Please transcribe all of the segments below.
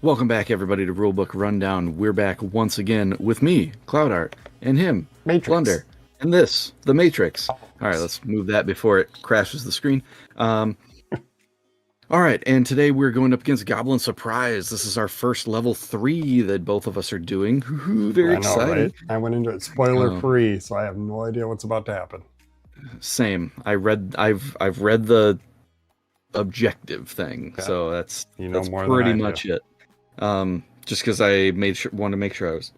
Welcome back, everybody, to Rulebook Rundown. We're back once again with me, Cloud Art, and him, Matrix. Blunder, and this, the Matrix. All right, let's move that before it crashes the screen. All right, and today we're going up against Goblin Surprise. This is our first level 3 that both of us are doing. Very exciting. Right? I went into it spoiler free, so I have no idea what's about to happen. Same. I've read the objective thing, Okay. so that's more pretty than I much it. Just because I wanted to make sure I was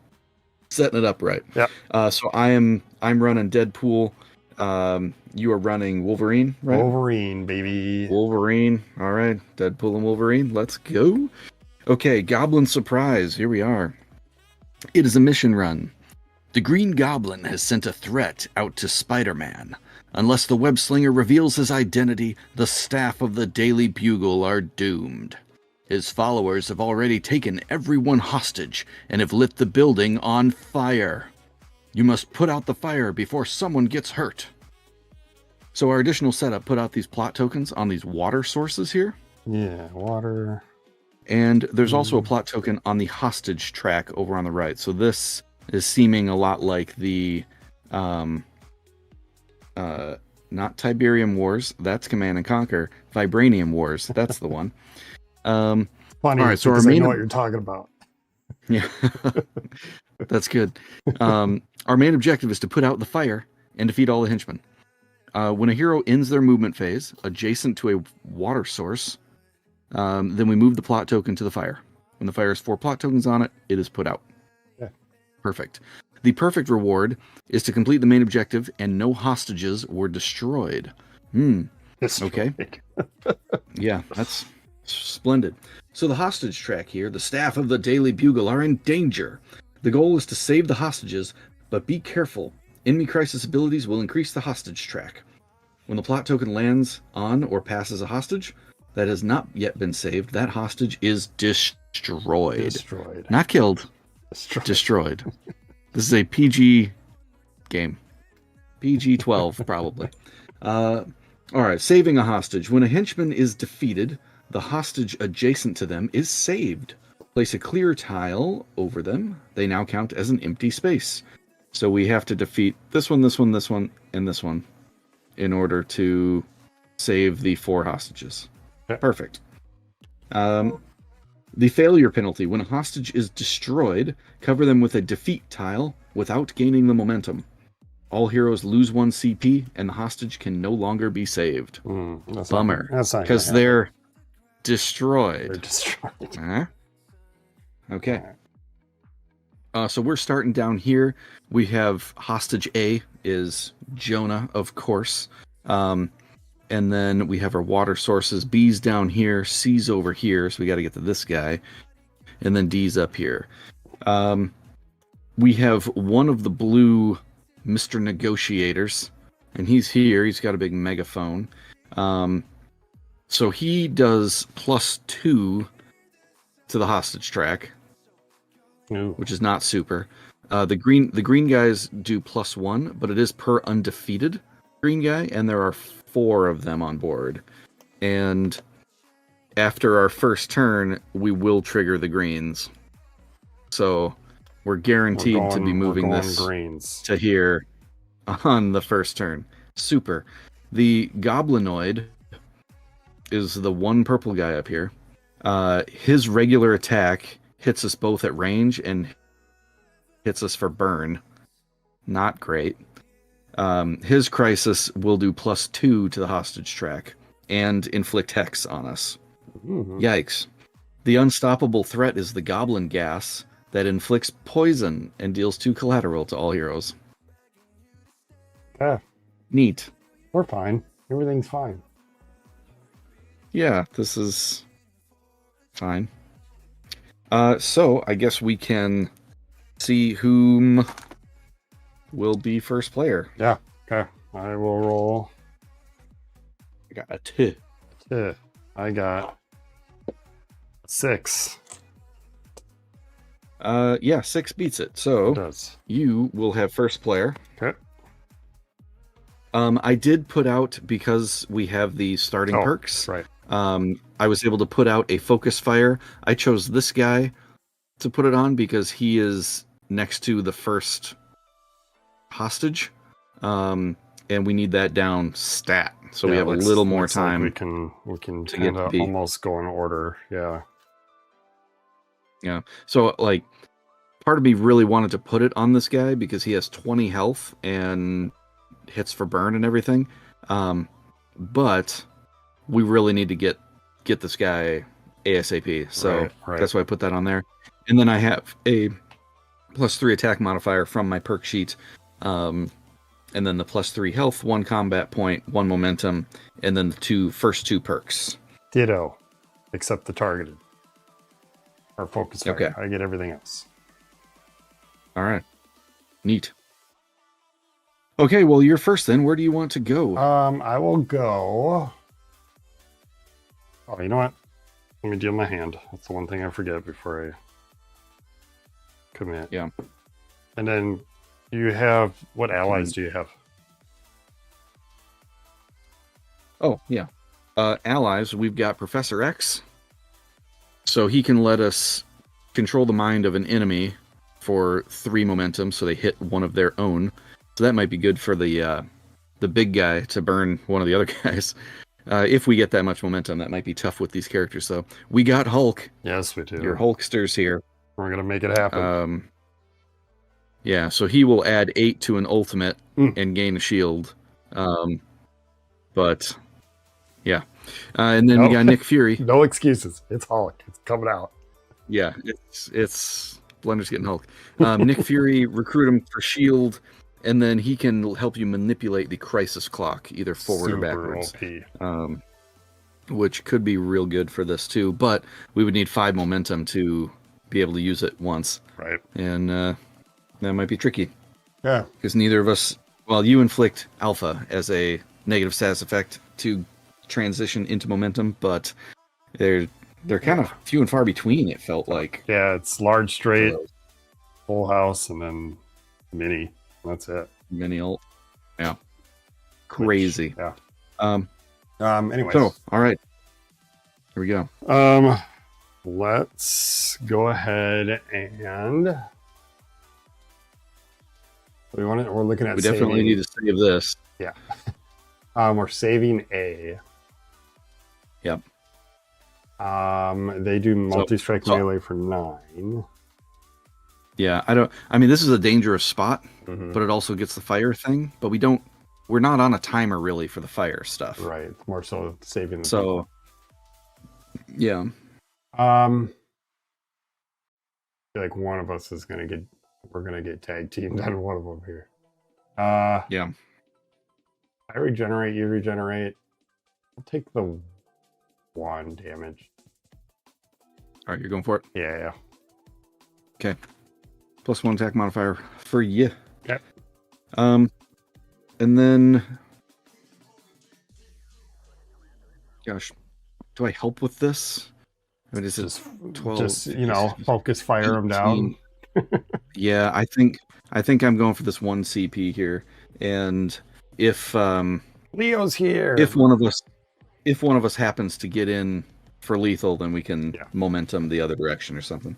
setting it up right. Yeah. So I'm running Deadpool. You are running Wolverine, right? Wolverine, baby. Wolverine. All right, Deadpool and Wolverine. Let's go. Okay, Goblin Surprise. Here we are. It is a mission run. The Green Goblin has sent a threat out to Spider-Man. Unless the web-slinger reveals his identity, the staff of the Daily Bugle are doomed. His followers have already taken everyone hostage and have lit the building on fire. You must put out the fire before someone gets hurt. So our additional setup put out these plot tokens on these water sources here. Yeah, water. And there's also a plot token on the hostage track over on the right. So this is seeming a lot like the not Tiberium Wars, that's Command and Conquer. Vibranium Wars, that's the one. Funny, all right, so because I know what you're talking about. Yeah, that's good. Our main objective is to put out the fire and defeat all the henchmen. When a hero ends their movement phase adjacent to a water source, then we move the plot token to the fire. When the fire has 4 plot tokens on it, it is put out. Yeah. Perfect. The perfect reward is to complete the main objective and no hostages were destroyed. Okay. Yeah, that's splendid. So the hostage track here, the staff of the Daily Bugle are in danger. The goal is to save the hostages, but be careful. Enemy crisis abilities will increase the hostage track. When the plot token lands on or passes a hostage that has not yet been saved, that hostage is destroyed. Not killed. Destroyed. This is a PG game. PG-12, probably. All right, saving a hostage. When a henchman is defeated, the hostage adjacent to them is saved. Place a clear tile over them. They now count as an empty space. So we have to defeat this one, this one, this one, and this one in order to save the 4 hostages. Okay. Perfect. The failure penalty. When a hostage is destroyed, cover them with a defeat tile without gaining the momentum. All heroes lose 1 CP, and the hostage can no longer be saved. Bummer. Because they're destroyed. They're destroyed. Okay. So we're starting down here. We have hostage A is Jonah, of course. And then we have our water sources. B's down here, C's over here, so we got to get to this guy. And then D's up here. We have one of the blue Mr. Negotiators, and he's here. He's got a big megaphone. So he does +2 to the hostage track, which is not super. The green guys do +1, but it is per undefeated green guy, and there are 4 of them on board. And after our first turn, we will trigger the greens. So we're guaranteed to be moving this greens to here on the first turn. Super. The Goblinoid is the one purple guy up here. His regular attack hits us both at range and hits us for burn. Not great. His crisis will do +2 to the hostage track and inflict hex on us. Yikes. The unstoppable threat is the Goblin Gas that inflicts poison and deals 2 collateral to all heroes. Yeah. Neat. We're fine. Everything's fine. Yeah, this is fine. So I guess we can see whom will be first player. Yeah. Okay. I will roll. I got a 2. I got 6. Yeah, 6 beats it. So you will have first player. Okay. I did put out, because we have the starting perks. Right. I was able to put out a focus fire. I chose this guy to put it on because he is next to the first hostage. And we need that down stat. So we have a little more time. Like we can to kind get of to almost go in order. Yeah. Yeah. So like part of me really wanted to put it on this guy because he has 20 health and hits for burn and everything. But we really need to get this guy ASAP. So Right. that's why I put that on there. And then I have a +3 attack modifier from my perk sheet. And then the +3 health, 1 combat point, 1 momentum, and then the first two perks. Ditto, except the targeted. Or focus fire. Okay. I get everything else. All right. Neat. Okay, well, you're first then. Where do you want to go? I will go. Oh, you know what? Let me deal my hand. That's the one thing I forget before I commit. Yeah. And then you have, what allies do you have? Oh, yeah. Allies, we've got Professor X. So he can let us control the mind of an enemy for 3 momentum, so they hit one of their own. So that might be good for the big guy to burn one of the other guys. If we get that much momentum, that might be tough with these characters. So we got Hulk. Yes, we do. Your Hulksters here. We're going to make it happen. Yeah, so he will add 8 to an ultimate and gain a shield. But, yeah. And then we got Nick Fury. No excuses. It's Hulk. It's coming out. Yeah, it's Blender's getting Hulk. Nick Fury, recruit him for shield, and then he can help you manipulate the crisis clock, either forward or backwards. OP. Which could be real good for this too, but we would need 5 momentum to be able to use it once. Right. And that might be tricky. Yeah. Because neither of us, well, you inflict alpha as a negative status effect to transition into momentum, but they're kind of few and far between, it felt like. Yeah, it's large straight, full house, and then mini. That's it. Mini ult. Yeah. Crazy. Yeah. Anyway. So, all right. Here we go. Let's go ahead and we're looking at we definitely need to save this. Yeah. We're saving A. Yep. They do multi-strike melee for 9. Yeah, this is a dangerous spot, but it also gets the fire thing, but we're not on a timer really for the fire stuff. Right. More so saving the people. Yeah. I feel like one of us is we're gonna get tag teamed on one of them here. Yeah. I regenerate, you regenerate. I'll take the 1 damage. All right, you're going for it? Yeah. Okay. +1 attack modifier for you. Okay. And then, gosh, do I help with this? I mean, is it 12? Just focus fire them down. Yeah, I think I'm going for this 1 CP here, and if Leo's here, if one of us happens to get in for lethal, then we can momentum the other direction or something.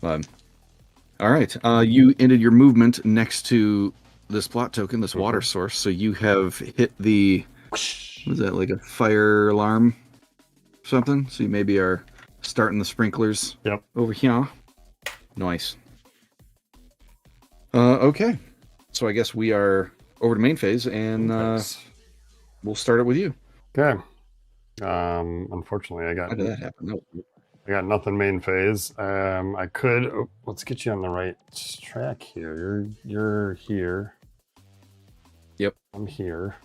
All right, you ended your movement next to this plot token, this water source, so you have hit the, what is that, like a fire alarm or something? So you maybe are starting the sprinklers over here. Nice. Okay, so I guess we are over to main phase, and we'll start it with you. Okay. Unfortunately, How did that happen? No. I got nothing main phase. I could. Let's get you on the right track here. You're here. Yep. I'm here.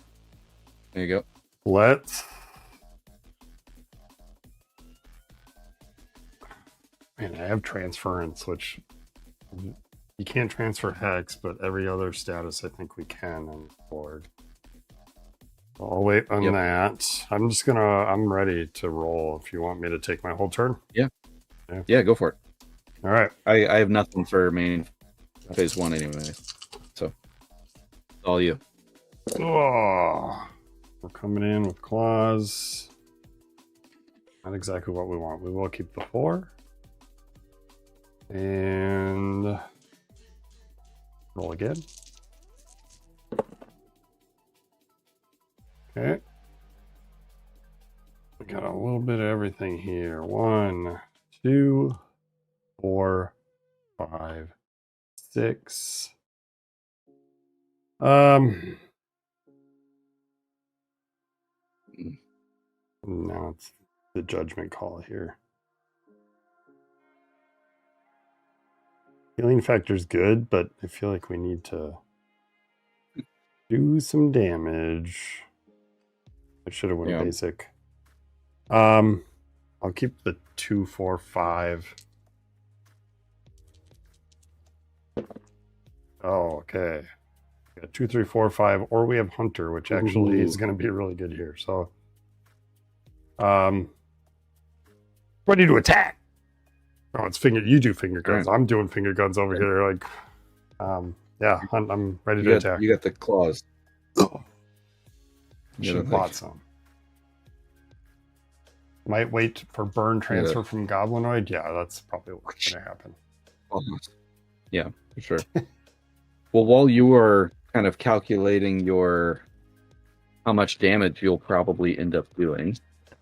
There you go. Let's. Man, I have transference, which you can't transfer hex, but every other status I think we can on the board. I'll wait on that. I'm ready to roll if you want me to take my whole turn. Yeah, go for it. All right. I have nothing for main phase 1 anyway. So, all you. Oh, we're coming in with claws. Not exactly what we want. We will keep the 4. And roll again. Okay. We got a little bit of everything here. 1, 2, 4, 5, 6. Now it's the judgment call here. Healing factor's good, but I feel like we need to do some damage. I should have went basic. I'll keep the 2, 4, 5. Oh, okay. We got 2, 3, 4, 5, or we have Hunter, which actually is going to be really good here. So, ready to attack. Oh, it's finger. You do finger guns. Right. I'm doing finger guns over here. Like, yeah, I'm ready to attack. You got the claws. Oh. Should have bought some. Might wait for burn transfer from Goblinoid. Yeah, that's probably what's going to happen. Almost. Yeah, for sure. Well, while you are kind of calculating how much damage you'll probably end up doing,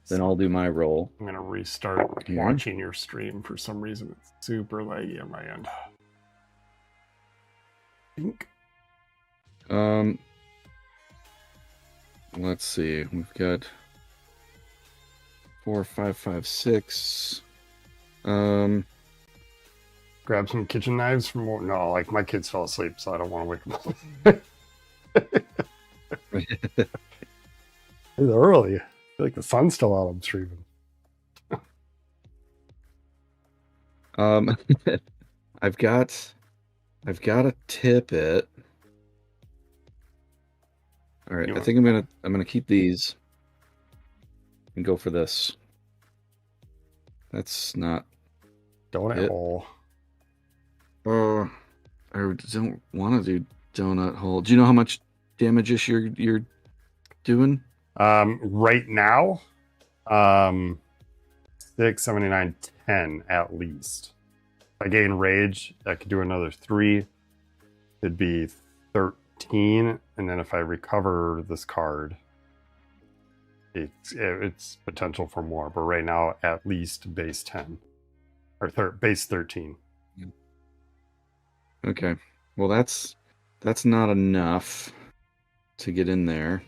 then I'll do my roll. I'm going to restart watching your stream. For some reason, it's super laggy on my end. Let's see. We've got 4, 5, 5, 6. Grab some kitchen knives from... No, like, my kids fell asleep, so I don't want to wake them up. It's early. I feel like the sun's still out. I'm streaming. I've got a tippet. All right, I think I'm gonna keep these and go for this. That's not donut hole. I don't want to do donut hole. Do you know how much damage you're doing? Right now, 6, 79, 10 at least. If I gain rage, I could do another 3. It'd be 13, and then if I recover this card, it's potential for more. But right now, at least base 10 or base 13. Okay. Well, that's not enough to get in there.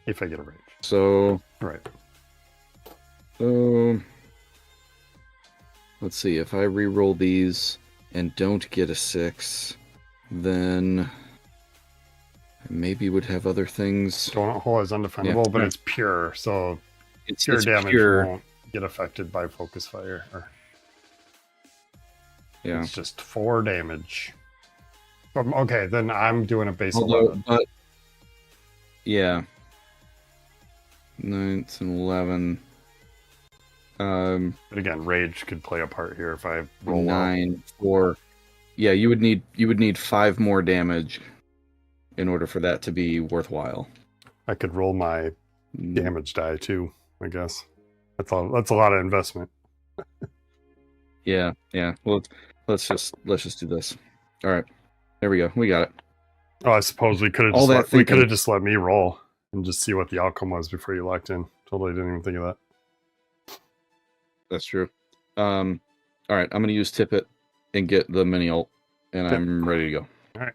If I get a rage. So right. So let's see. If I re-roll these and don't get a 6, then I maybe would have other things. Donut hole is undefendable, but it's pure, so pure damage won't get affected by focus fire. It's just 4 damage. Okay, then I'm doing a base 11. But yeah. 9th and 11. But again, rage could play a part here if I roll 9, 4. Yeah, you would need 5 more damage in order for that to be worthwhile. I could roll my damage die too, I guess. That's a lot of investment. Yeah. Well, let's just do this. All right. There we go. We got it. Oh, I suppose we could have just let me roll and just see what the outcome was before you locked in. Totally didn't even think of that. That's true. All right, I'm gonna use Tippet and get the mini ult, and I'm ready to go. All right.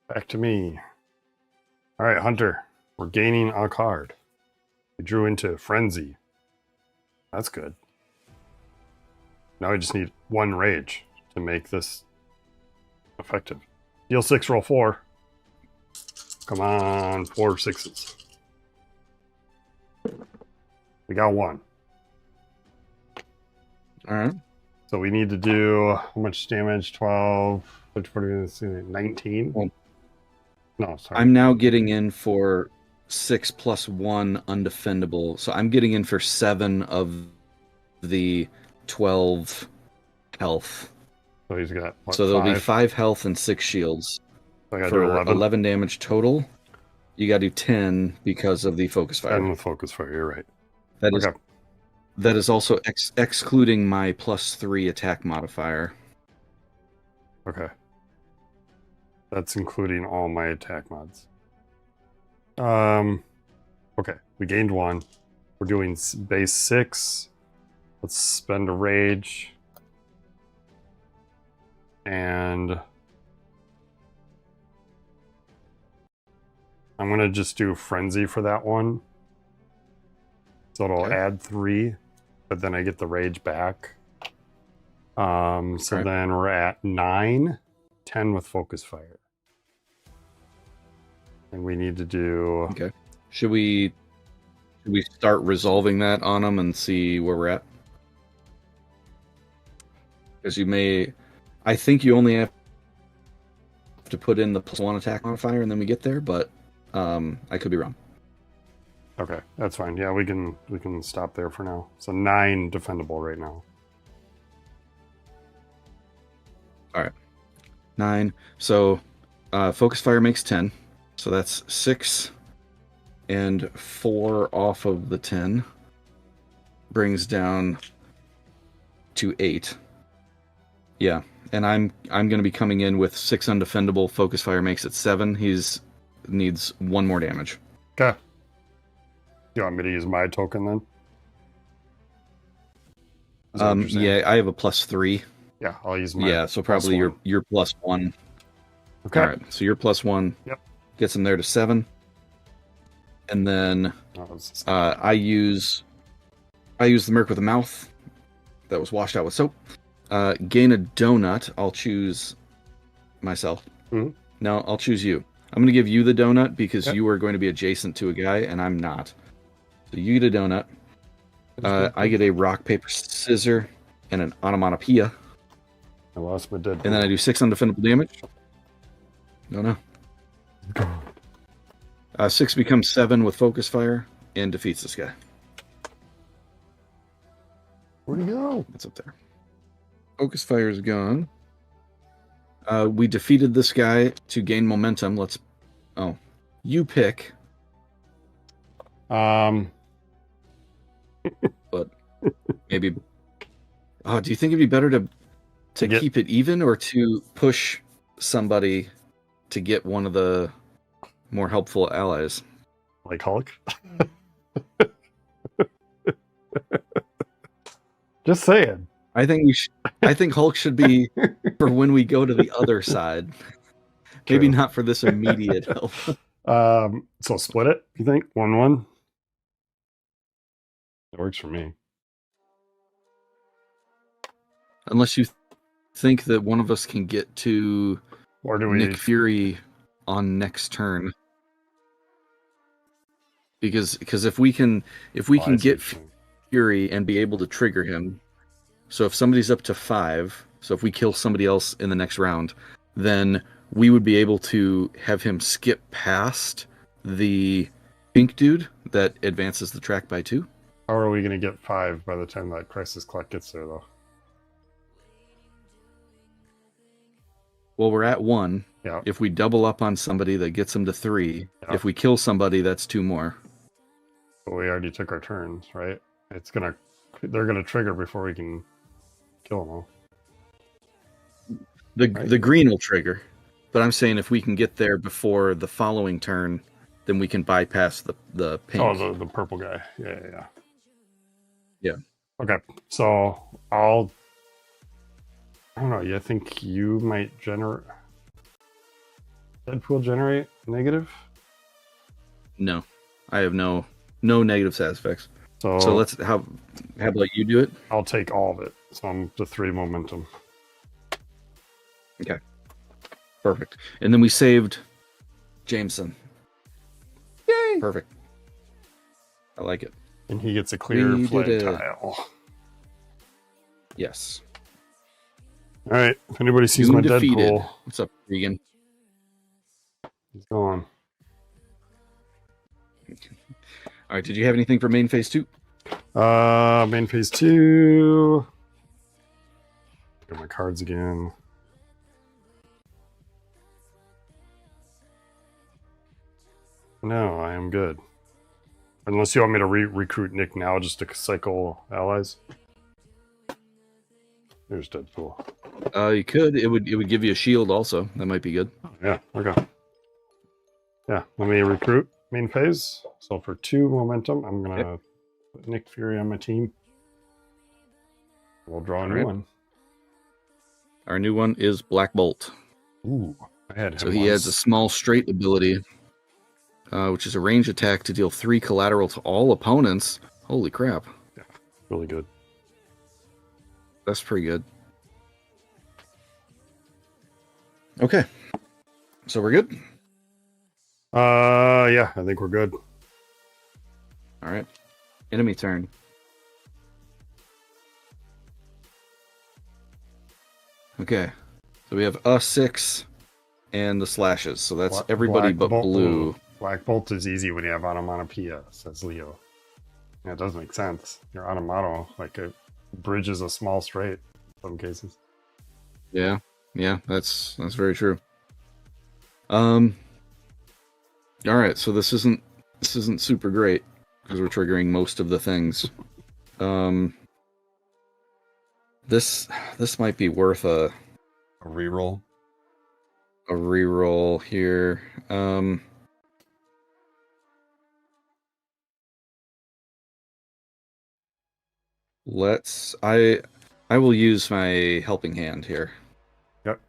Back to me. All right, Hunter. We're gaining a card. We drew into Frenzy. That's good. Now we just need 1 rage to make this effective. Deal 6, roll 4. Come on, 4 6s. We got 1. All right. So we need to do how much damage? 12, 19? Well, no, sorry. I'm now getting in for 6 + 1 undefendable. So I'm getting in for 7 of the 12 health. So he's got what, so there'll be 5 health and 6 shields. So I gotta for do 11 damage total. You gotta do 10 because of the focus fire. 10 with focus fire, you're right. That is That is also excluding my +3 attack modifier. Okay. That's including all my attack mods. Okay, we gained 1. We're doing base 6. Let's spend a rage. And I'm going to just do Frenzy for that one. So it'll add 3, but then I get the rage back. So then we're at 9, 10 with Focus Fire. And we need to do... Okay. Should we start resolving that on them and see where we're at? Because you may... I think you only have to put in the +1 attack modifier and then we get there, but I could be wrong. Okay, that's fine. Yeah, we can stop there for now. So 9 defendable right now. All right. 9. So Focus Fire makes 10. So that's 6 and 4 off of the 10. Brings down to 8. Yeah. And I'm going to be coming in with 6 undefendable. Focus Fire makes it 7. He's needs 1 more damage. Okay. You want me to use my token then? Yeah, I have a +3. Yeah, I'll use my. Yeah, so probably your +1. Okay. All right, so your +1 gets him there to 7, and then I use the Merc with a Mouth that was washed out with soap. Gain a donut. I'll choose myself. Mm-hmm. No, I'll choose you. I'm going to give you the donut because you are going to be adjacent to a guy, and I'm not. So you get a donut. I get a rock, paper, scissor, and an onomatopoeia. I lost my dead. And then I do 6 undefendable damage. No. 6 becomes 7 with Focus Fire and defeats this guy. Where'd he go? That's up there. Focus Fire is gone. We defeated this guy to gain momentum. You pick. But maybe. Do you think it'd be better to keep it even or to push somebody to get one of the more helpful allies? Like Hulk? Just saying. I think Hulk should be for when we go to the other side. Maybe not for this immediate help. So split it, you think? 1-1? It works for me. Unless you think that one of us can get to Nick Fury on next turn. Because if we can get Fury and be able to trigger him, so if somebody's up to 5, so if we kill somebody else in the next round, then we would be able to have him skip past the pink dude that advances the track by 2. How are we going to get 5 by the time that Crisis Clock gets there, though? Well, we're at 1. Yeah. If we double up on somebody, that gets them to 3. Yeah. If we kill somebody, that's 2 more. But we already took our turns, right? They're gonna trigger before we can kill them all. The green will trigger, but I'm saying if we can get there before the following turn, then we can bypass the pink. Oh, the purple guy. Yeah. Okay, so I don't know. I think you might generate. Deadpool generate negative? No, I have no negative side effects. So let's how about you do it? I'll take all of it. So I'm to 3 momentum. Okay. Perfect. And then we saved Jameson. Yay! Perfect. I like it. And he gets a clear flag tile. Yes. All right. If anybody sees my Deadpool, what's up, Regan? He's gone. All right. Did you have anything for main phase 2? Main phase 2. Get my cards again. No, I am good. Unless you want me to recruit Nick now just to cycle allies. There's Deadpool. You could. It would give you a shield also. That might be good. Oh, yeah, okay. Yeah, let me recruit main phase. So for 2 momentum, I'm going to put Nick Fury on my team. We'll draw a new one. Our new one is Black Bolt. Ooh, I had him So he adds a small straight ability, which is a range attack to deal 3 collateral to all opponents. Holy crap. Yeah, really good. That's pretty good. Okay. So we're good? Yeah, I think we're good. All right. Enemy turn. Okay. So we have us 6 and the slashes. So that's everybody but blue. Black Bolt is easy when you have onomatopoeia, says Leo. Yeah, it does make sense. Your onomato, like it bridges a small straight in some cases. Yeah. Yeah, that's very true. All right, so this isn't super great because we're triggering most of the things. This might be worth a reroll. A reroll here. I will use my helping hand here. Yep.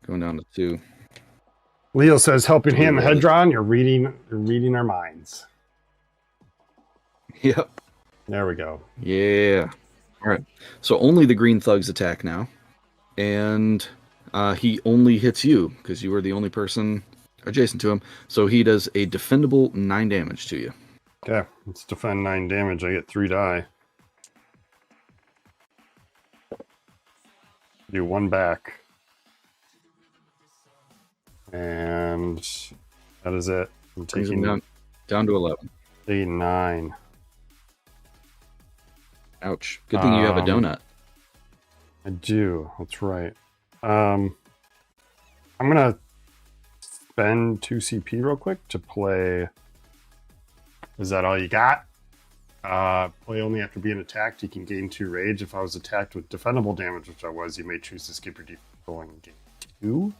Going down to 2. Leo says, helping hand the head drawn. You're reading our minds. Yep. There we go. Yeah. All right. So only the green thugs attack now. And he only hits you because you are the only person adjacent to him. So he does a defendable 9 damage to you. Okay. Let's defend 9 damage. I get 3 die. Do 1 back. And that is it. I'm taking down to 11. 8, 9. Ouch. Good thing you have a donut. I do. That's right. I'm gonna spend 2 CP real quick to play. Is that all you got? Play only after being attacked. You can gain 2 rage. If I was attacked with defendable damage, which I was, you may choose to skip your default rolling and gain 2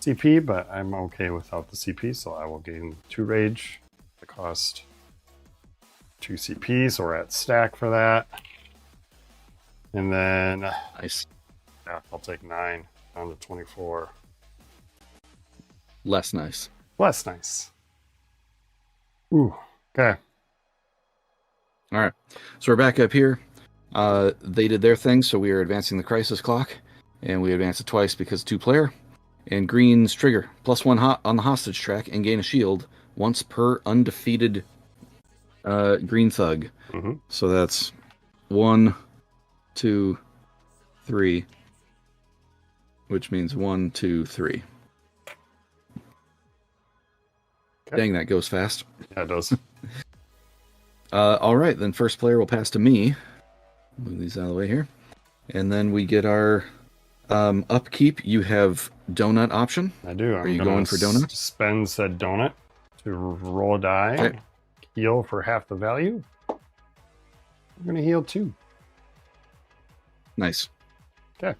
CP, but I'm okay without the CP, so I will gain 2 rage. The cost 2 CP, so we're at stack for that. And then nice. Yeah, I'll take 9 down to 24. Less nice. Less nice. Ooh, okay. All right. So we're back up here. They did their thing, so we are advancing the crisis clock, and we advance it twice because 2-player. And green's trigger +1 on the hostage track and gain a shield once per undefeated green thug. Mm-hmm. So that's 1, 2, 3, which means 1, 2, 3. Okay. Dang, that goes fast. Yeah, it does. All right, then first player will pass to me. Move these out of the way here. And then we get our upkeep. You have donut option. I do. Are you going for donut? Spend said donut to roll a die. Okay. Heal for half the value. I'm going to heal 2. Nice. Okay.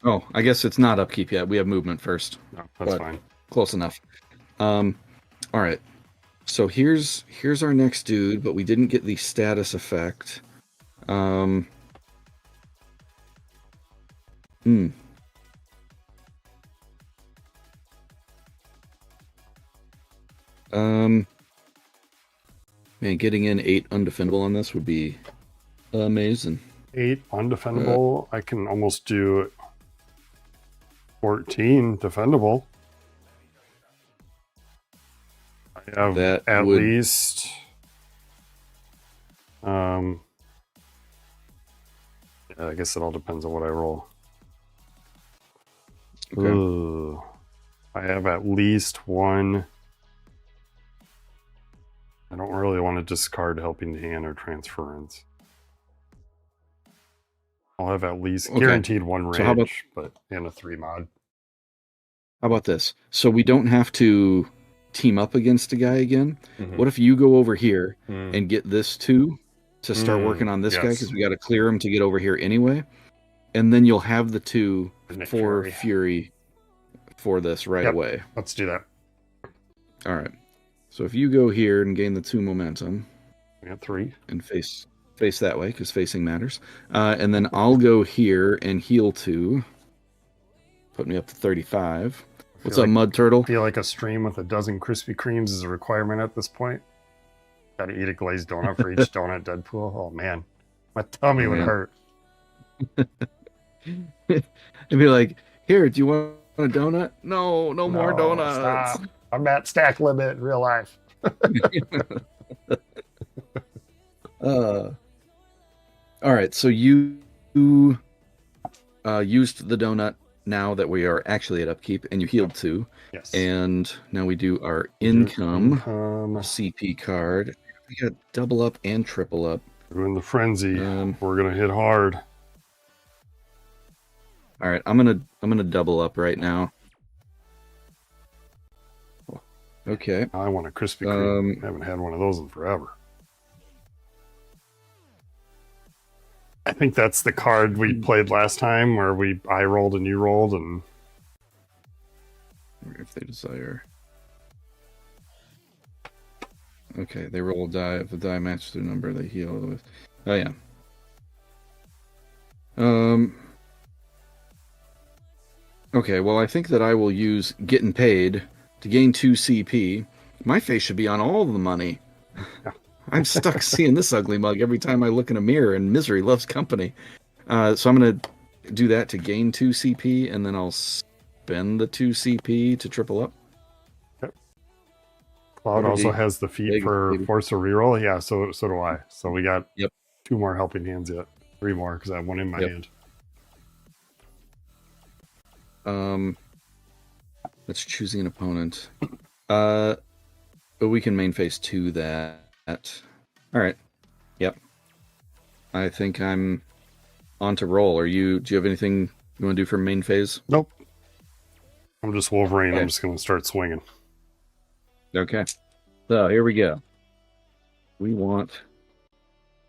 Oh, I guess it's not upkeep yet. We have movement first. No, that's fine. Close enough. All right. So here's our next dude, but we didn't get the status effect. Man, getting in 8 undefendable on this would be amazing. 8 undefendable. I can almost do 14 defendable. I have that at least yeah, I guess it all depends on what I roll. Okay. I have at least 1. I don't really want to discard helping hand or transference. I'll have at least guaranteed 1 rage, but and a 3 mod. How about this? So we don't have to team up against a guy again. What if you go over here and get this 2 to start working on this guy, because we got to clear him to get over here anyway, and then you'll have the 2 for Fury for this right away. Let's do that. All right. So if you go here and gain the 2 momentum, we got 3 and face that way because facing matters, and then I'll go here and heal 2, put me up to 35. What's up, Mud Turtle? I feel like a stream with a dozen Krispy Kremes is a requirement at this point. Got to eat a glazed donut for each donut, Deadpool. Oh man, my tummy would hurt. It'd be like, here, do you want a donut? No, more donuts. Stop. I'm at stack limit in real life. All right, so you used the donut now that we are actually at upkeep, and you healed 2. Yes. And now we do our income CP card. We got double up and triple up. We're in the frenzy. We're gonna hit hard. All right, I'm gonna double up right now. Okay. I want a Krispy Kreme. I haven't had one of those in forever. I think that's the card we played last time, where I rolled and you rolled, and if they desire. Okay, they roll a die. If the die matches their number, they heal with. Oh yeah. Okay, well, I think that I will use getting paid to gain 2 CP. My face should be on all the money. I'm stuck seeing this ugly mug every time I look in a mirror, and misery loves company. So I'm going to do that to gain 2 CP, and then I'll spend the 2 CP to triple up. Yep. Cloud also has the feat for force a reroll. Yeah, so do I. So we got 2 more helping hands yet. 3 more, because I have 1 in my hand. That's choosing an opponent. But we can main phase 2 that. All right. Yep. I think I'm on to roll. Do you have anything you want to do for main phase? Nope. I'm just Wolverine. Okay. I'm just going to start swinging. Okay. So here we go. We want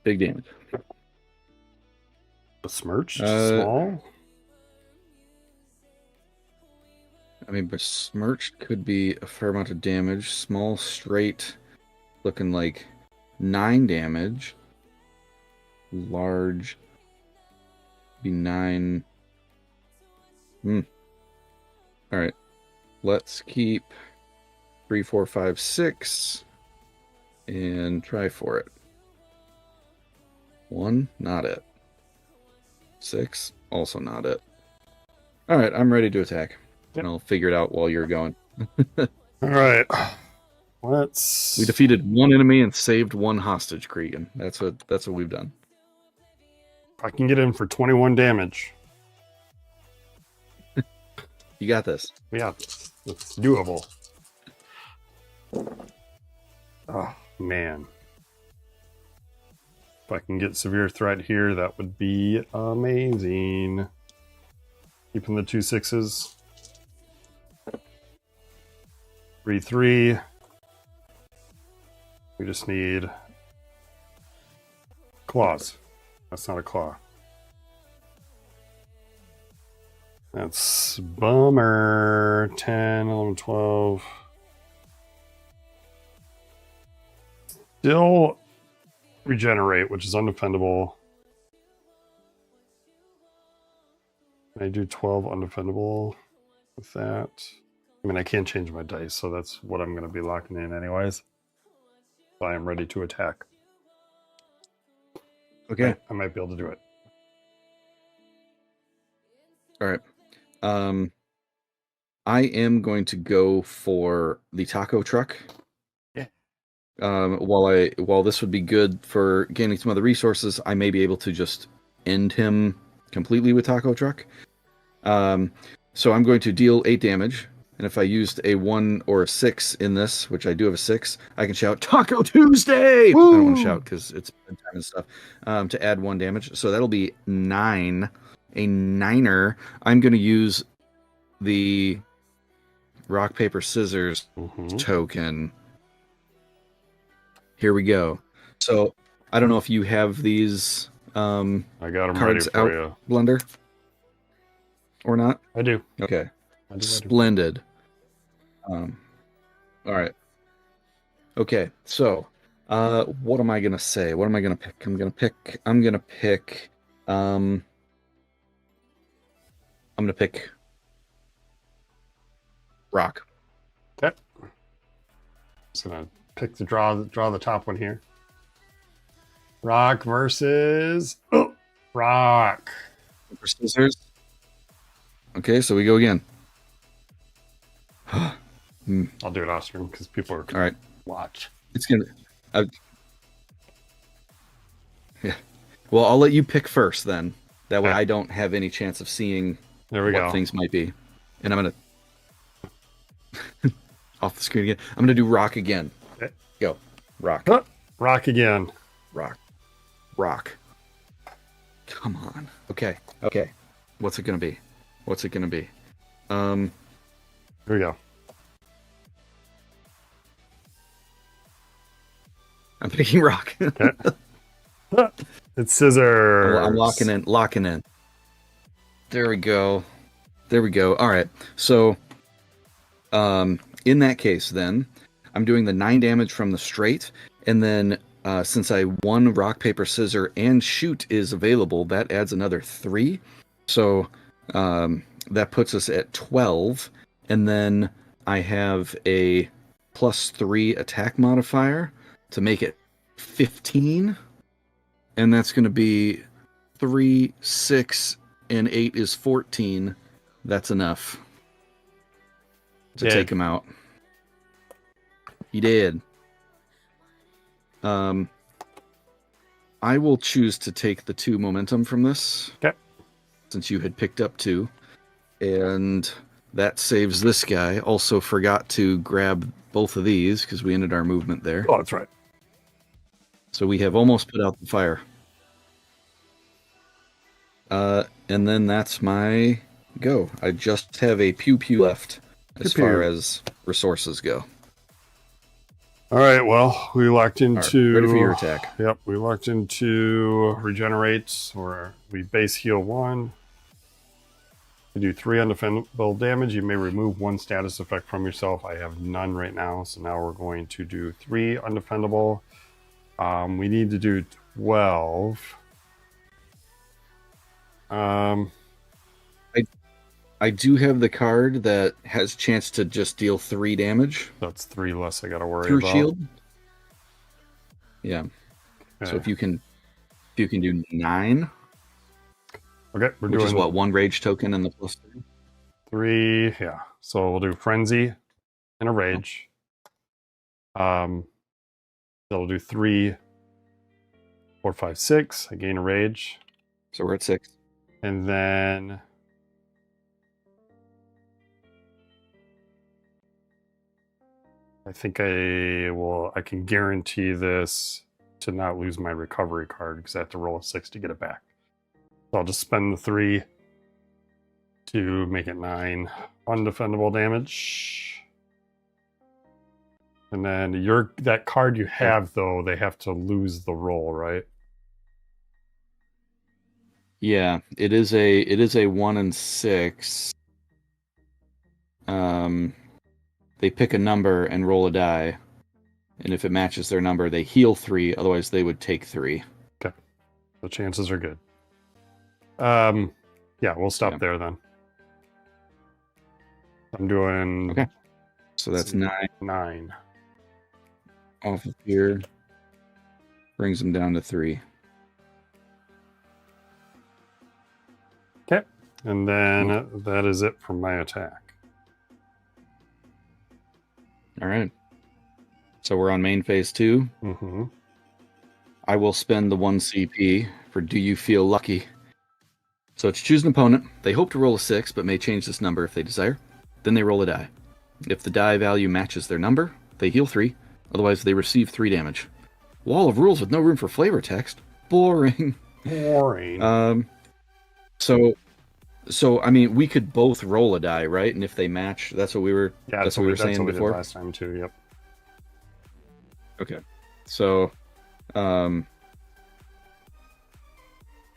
big damage. Besmirched? Small? I mean, besmirched could be a fair amount of damage. Small, straight, looking like 9 damage. Large, be 9. All right. Let's keep 3, 4, 5, 6 and try for it. 1, not it. 6, also not it. All right, I'm ready to attack. And I'll figure it out while you're going. All right. We defeated 1 enemy and saved 1 hostage, Cregan. That's what we've done. I can get in for 21 damage. You got this. Yeah, it's doable. Oh, man. If I can get severe threat here, that would be amazing. Keeping the 2 6s. 3, 3. We just need claws. That's not a claw. That's bummer. 10, 11, 12. Still regenerate, which is undefendable. Can I do 12 undefendable with that? I mean, I can't change my dice, so that's what I'm going to be locking in anyways. So I am ready to attack. Okay. I might be able to do it. All right. I am going to go for the taco truck. Yeah. While this would be good for gaining some other resources, I may be able to just end him completely with taco truck. So I'm going to deal 8 damage. And if I used a 1 or a 6 in this, which I do have a 6, I can shout Taco Tuesday. Woo! I don't want to shout because it's bedtime and stuff. To add 1 damage, so that'll be 9. A 9er. I'm going to use the rock, paper, scissors Mm-hmm. token. Here we go. So I don't know if you have these I got them ready cards for out, you. Blender, or not? I do. Okay. I do. Splendid. All right. Okay. So, what am I gonna say? What am I gonna pick? I'm gonna pick. I'm gonna pick rock. Okay. Just gonna pick the draw the top one here. Rock versus rock. Paper, scissors. Okay, so we go again. I'll do it off stream because people are All right. watch. It's gonna. Yeah. Well, I'll let you pick first then. That way, Okay. I don't have any chance of seeing There we what go. things might be. And I'm gonna off the screen again. I'm gonna do rock again. Okay. Go, rock, Rock again. rock, rock. Come on. Okay. Okay. What's it gonna be? What's it gonna be? Here we go. I'm picking rock. Okay. It's scissors. I'm locking in. Locking in. There we go. There we go. All right. So, in that case, then I'm doing the 9 damage from the straight, and then since I won rock, paper, scissor, and shoot is available, that adds another 3. So that puts us at 12, and then I have a +3 attack modifier to make it 15, and that's going to be 3, 6, and 8 is 14. That's enough to take him out. He did. I will choose to take the 2 momentum from this. Okay. Since you had picked up 2. And that saves this guy. Also forgot to grab both of these because we ended our movement there. Oh, that's right. So we have almost put out the fire. And then that's my go. I just have a pew left as far as resources go. All right, well, we locked into... Ready for your attack. Yep, we locked into regenerate, or we base heal 1. You do 3 undefendable damage. You may remove 1 status effect from yourself. I have none right now, so now we're going to do 3 undefendable. We need to do 12. I do have the card that has chance to just deal 3 damage. That's 3 less I got to worry through about. shield. Yeah. Okay. So if you can do 9. Okay, we're which doing is what, 1 rage token and the +3. 3. Yeah. So we'll do frenzy and a rage. So we'll do 3, 4, 5, 6. I gain a rage. So we're at 6. And then I think I can guarantee this to not lose my recovery card because I have to roll a 6 to get it back. So I'll just spend the 3 to make it 9 undefendable damage. And then that card you have, though, they have to lose the roll, right? Yeah, it is a 1 and 6. They pick a number and roll a die, and if it matches their number, they heal 3. Otherwise, they would take 3. Okay, the chances are good. Yeah, we'll stop there then. I'm doing okay. So that's 9. 9 Off of here, brings them down to 3. Okay, and then that is it for my attack. All right. So we're on main phase 2. Mm-hmm. I will spend the 1 CP for Do You Feel Lucky? So it's choose an opponent. They hope to roll a 6, but may change this number if they desire. Then they roll a die. If the die value matches their number, they heal 3. Otherwise, they receive 3 damage. Wall of rules with no room for flavor text. Boring. Boring. So So I mean, we could both roll a die, right? And if they match, that's what we were. Yeah, That's what we were that's saying what we before. did last time too. Yep. Okay. So, I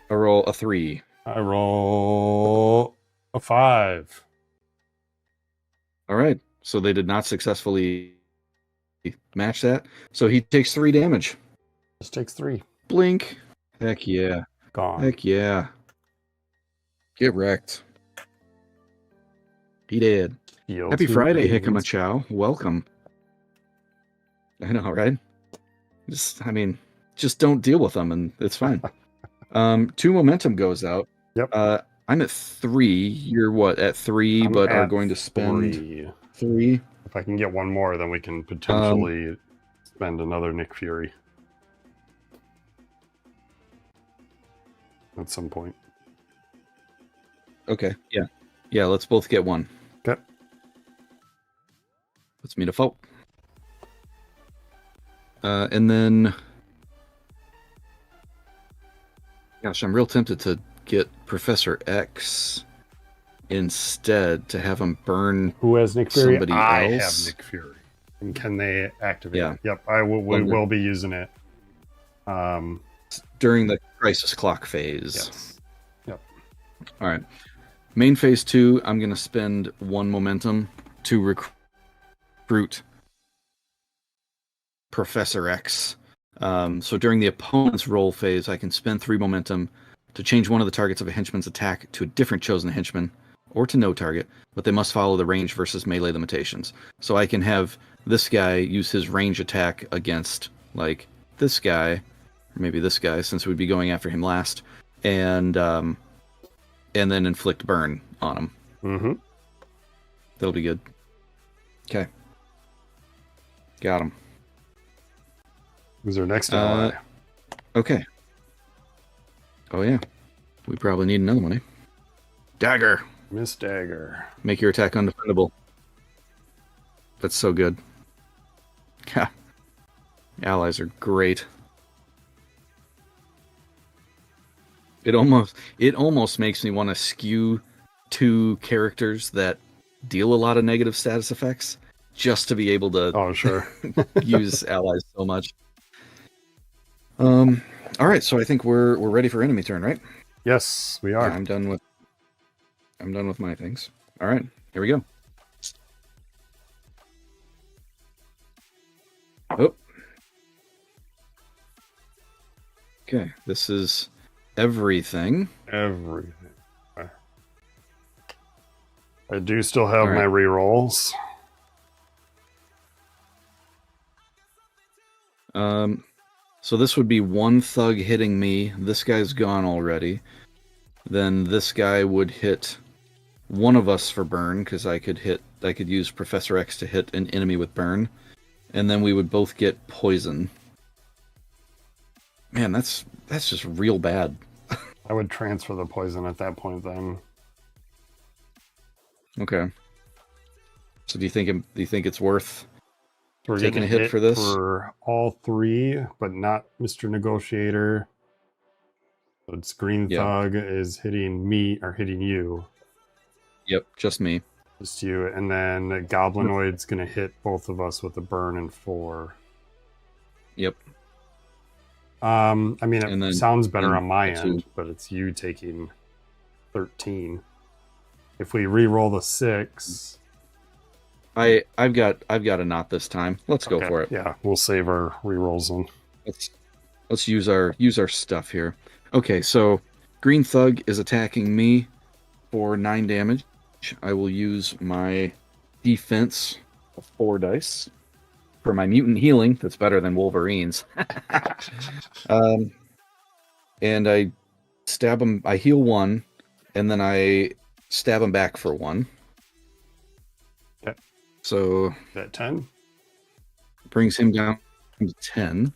roll a 3. I roll a 5. All right. So they did not successfully match that. So he takes 3 damage. Just takes 3. Blink. Heck yeah. Gone. Heck yeah. Get wrecked. He did. Heal Happy 2 Friday, pains. Hickama Chow. Welcome. I know, right? Just don't deal with them and it's fine. 2 momentum goes out. Yep. I'm at 3. You're what, at 3, I'm but are at going to spend 3. 3. If I can get one more, then we can potentially spend another Nick Fury at some point. Okay. Yeah. Yeah, let's both get 1. Okay. Let's meet a foe. And then, gosh, I'm real tempted to get Professor X instead to have him burn. Who has Nick Fury? Somebody I else? have Nick Fury. And can they activate Yeah. it? Yep, I will. We will be using it. During the crisis clock phase. Yes. Yep. All right. Main phase 2, I'm going to spend 1 momentum to recruit Professor X. So during the opponent's roll phase, I can spend 3 momentum to change one of the targets of a henchman's attack to a different chosen henchman, or to no target, but they must follow the range versus melee limitations. So I can have this guy use his range attack against, like, this guy, or maybe this guy, since we'd be going after him last, and then inflict burn on him. Mm-hmm. That'll be good. Okay. Got him. Who's our next ally? Okay. Oh, yeah. We probably need another one, eh? Dagger. Miss Dagger. Make your attack undefendable. That's so good. Yeah. Allies are great. It almost makes me want to skew 2 characters that deal a lot of negative status effects just to be able to Oh, sure. use allies so much. All right, so I think we're ready for enemy turn, right? Yes, we are. Yeah, I'm done with my things. All right, here we go. Oh. Okay, this is everything. Everything. I do still have All right. my rerolls. So this would be 1 thug hitting me. This guy's gone already. Then this guy would hit one of us for burn, because I could use Professor X to hit an enemy with burn. And then we would both get poison. Man, that's just real bad. I would transfer the poison at that point then. Okay. So do you think it's worth So we're taking getting a hit for this? For all 3, but not Mr. Negotiator. So it's Green Thug is hitting me, or hitting you. Yep, just me. Just you. And then the Goblinoid's going to hit both of us with a burn and 4. Yep. I mean, it sounds better on my two. end, but it's you taking 13. If we re-roll the 6... I've got a knot this time. Let's go for it. Yeah, we'll save our re-rolls then. Let's use our stuff here. Okay, so Green Thug is attacking me for 9 damage. I will use my defense of 4 dice for my mutant healing. That's better than Wolverine's. And I stab him. I heal 1, and then I stab him back for 1. Okay. So that 10 brings him down to 10,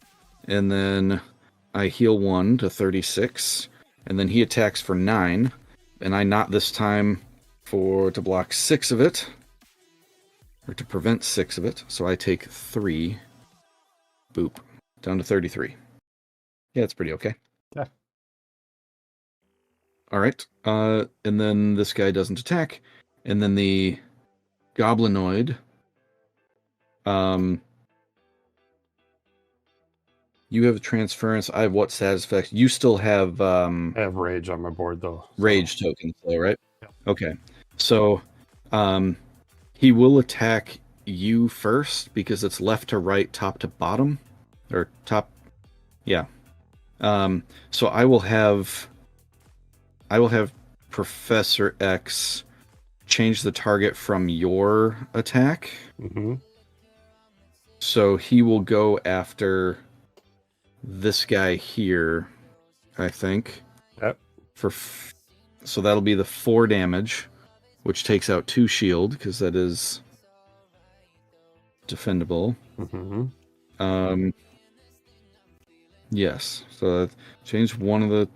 and then I heal 1 to 36, and then he attacks for 9, and I knot this time to block 6 of it, or to prevent 6 of it. So I take 3. Boop, down to 33. Yeah, it's pretty okay. Yeah. All right. And then this guy doesn't attack, and then the goblinoid. You have transference. I have what status effects? You still have I have rage on my board though. rage tokens, though, right? Yeah. Okay. So, he will attack you first because it's left to right, top to bottom, or top. Yeah. So I will have Professor X change the target from your attack. Mm-hmm. So he will go after this guy here, I think. Yep. So that'll be the 4 damage, which takes out 2 shield because that is defendable. Mm-hmm. Yes. So change one of the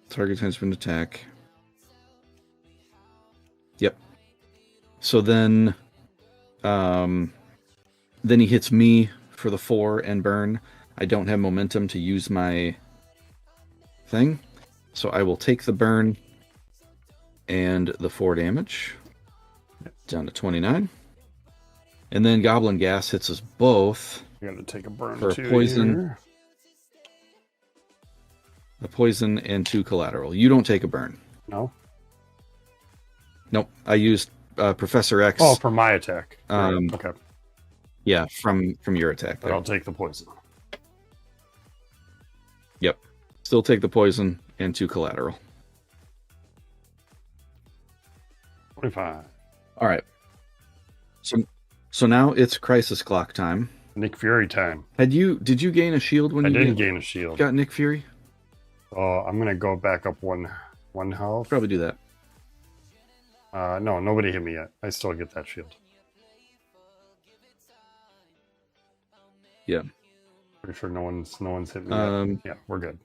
target times an attack. Yep. So then he hits me for the 4 and burn. I don't have momentum to use my thing, so I will take the burn and the 4 damage down to 29. And then Goblin Gas hits us both. You got to take a burn for too poison. here. A poison and 2 collateral. You don't take a burn. No. Nope. I used Professor X. Oh, for my attack. Okay. Yeah, from your attack. But I'll take the poison. Yep. Still take the poison and 2 collateral. 25. All right. So now it's crisis clock time. Nick Fury time. Did you gain a shield when I you didn't gain a shield. got Nick Fury? Oh, I'm gonna go back up one health. Probably do that. No, nobody hit me yet. I still get that shield. Yeah. Pretty sure no one's hit me yet. Yeah, we're good.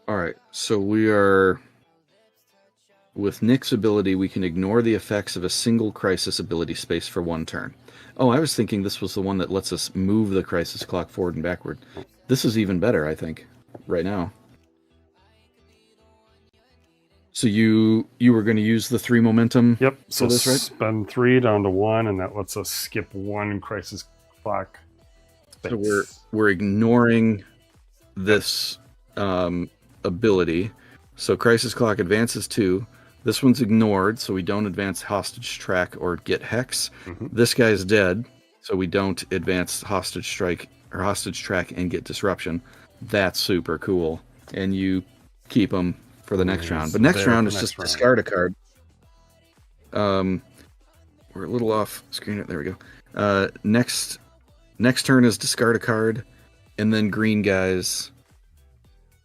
All right. So we are with Nick's ability, we can ignore the effects of a single crisis ability space for 1 turn. Oh, I was thinking this was the one that lets us move the crisis clock forward and backward. This is even better, I think, right now. So you were going to use the 3 momentum. Yep. So this, right? spend 3 down to 1, and that lets us skip 1 crisis clock space. So we're ignoring this ability. So crisis clock advances 2. This one's ignored, so we don't advance hostage track or get hex. Mm-hmm. This guy's dead, so we don't advance hostage strike or hostage track and get disruption. That's super cool, and you keep them for the next round. But next round is just discard a card. We're a little off screen. There we go. Next turn is discard a card, and then green guys.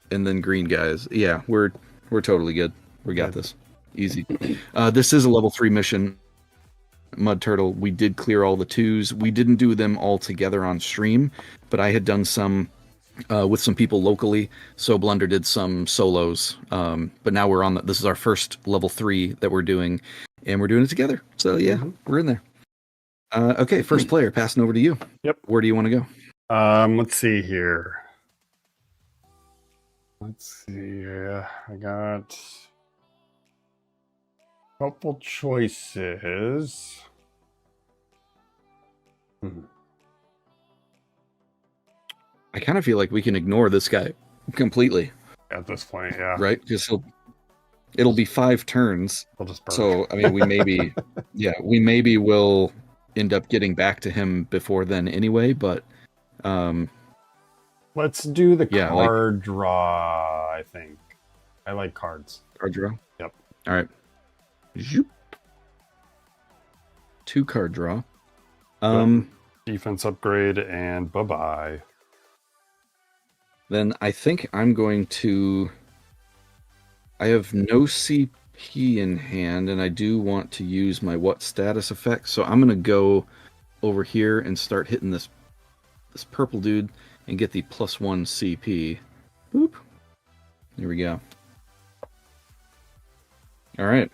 Yeah, we're totally good. We got this. Easy. This is a level 3 mission. Mud Turtle. We did clear all the 2s. We didn't do them all together on stream, but I had done some with some people locally. So Blunder did some solos. But now we're on this is our first level 3 that we're doing, and we're doing it together. So yeah, we're in there. Okay, first player, passing over to you. Yep. Where do you want to go? Let's see here. I got a couple choices. I kind of feel like we can ignore this guy completely. At this point, yeah. Right? Because it'll be 5 turns. We'll just burn. So, I mean, we maybe will end up getting back to him before then anyway, but let's do the card draw, I think. I like cards. Card draw? Yep. All right. Zoop. 2 card draw. Defense upgrade and bye-bye. Then I think I'm going to... I have no CP in hand, and I do want to use my what status effect, so I'm going to go over here and start hitting this purple dude and get the +1 CP. Boop. Here we go. All right.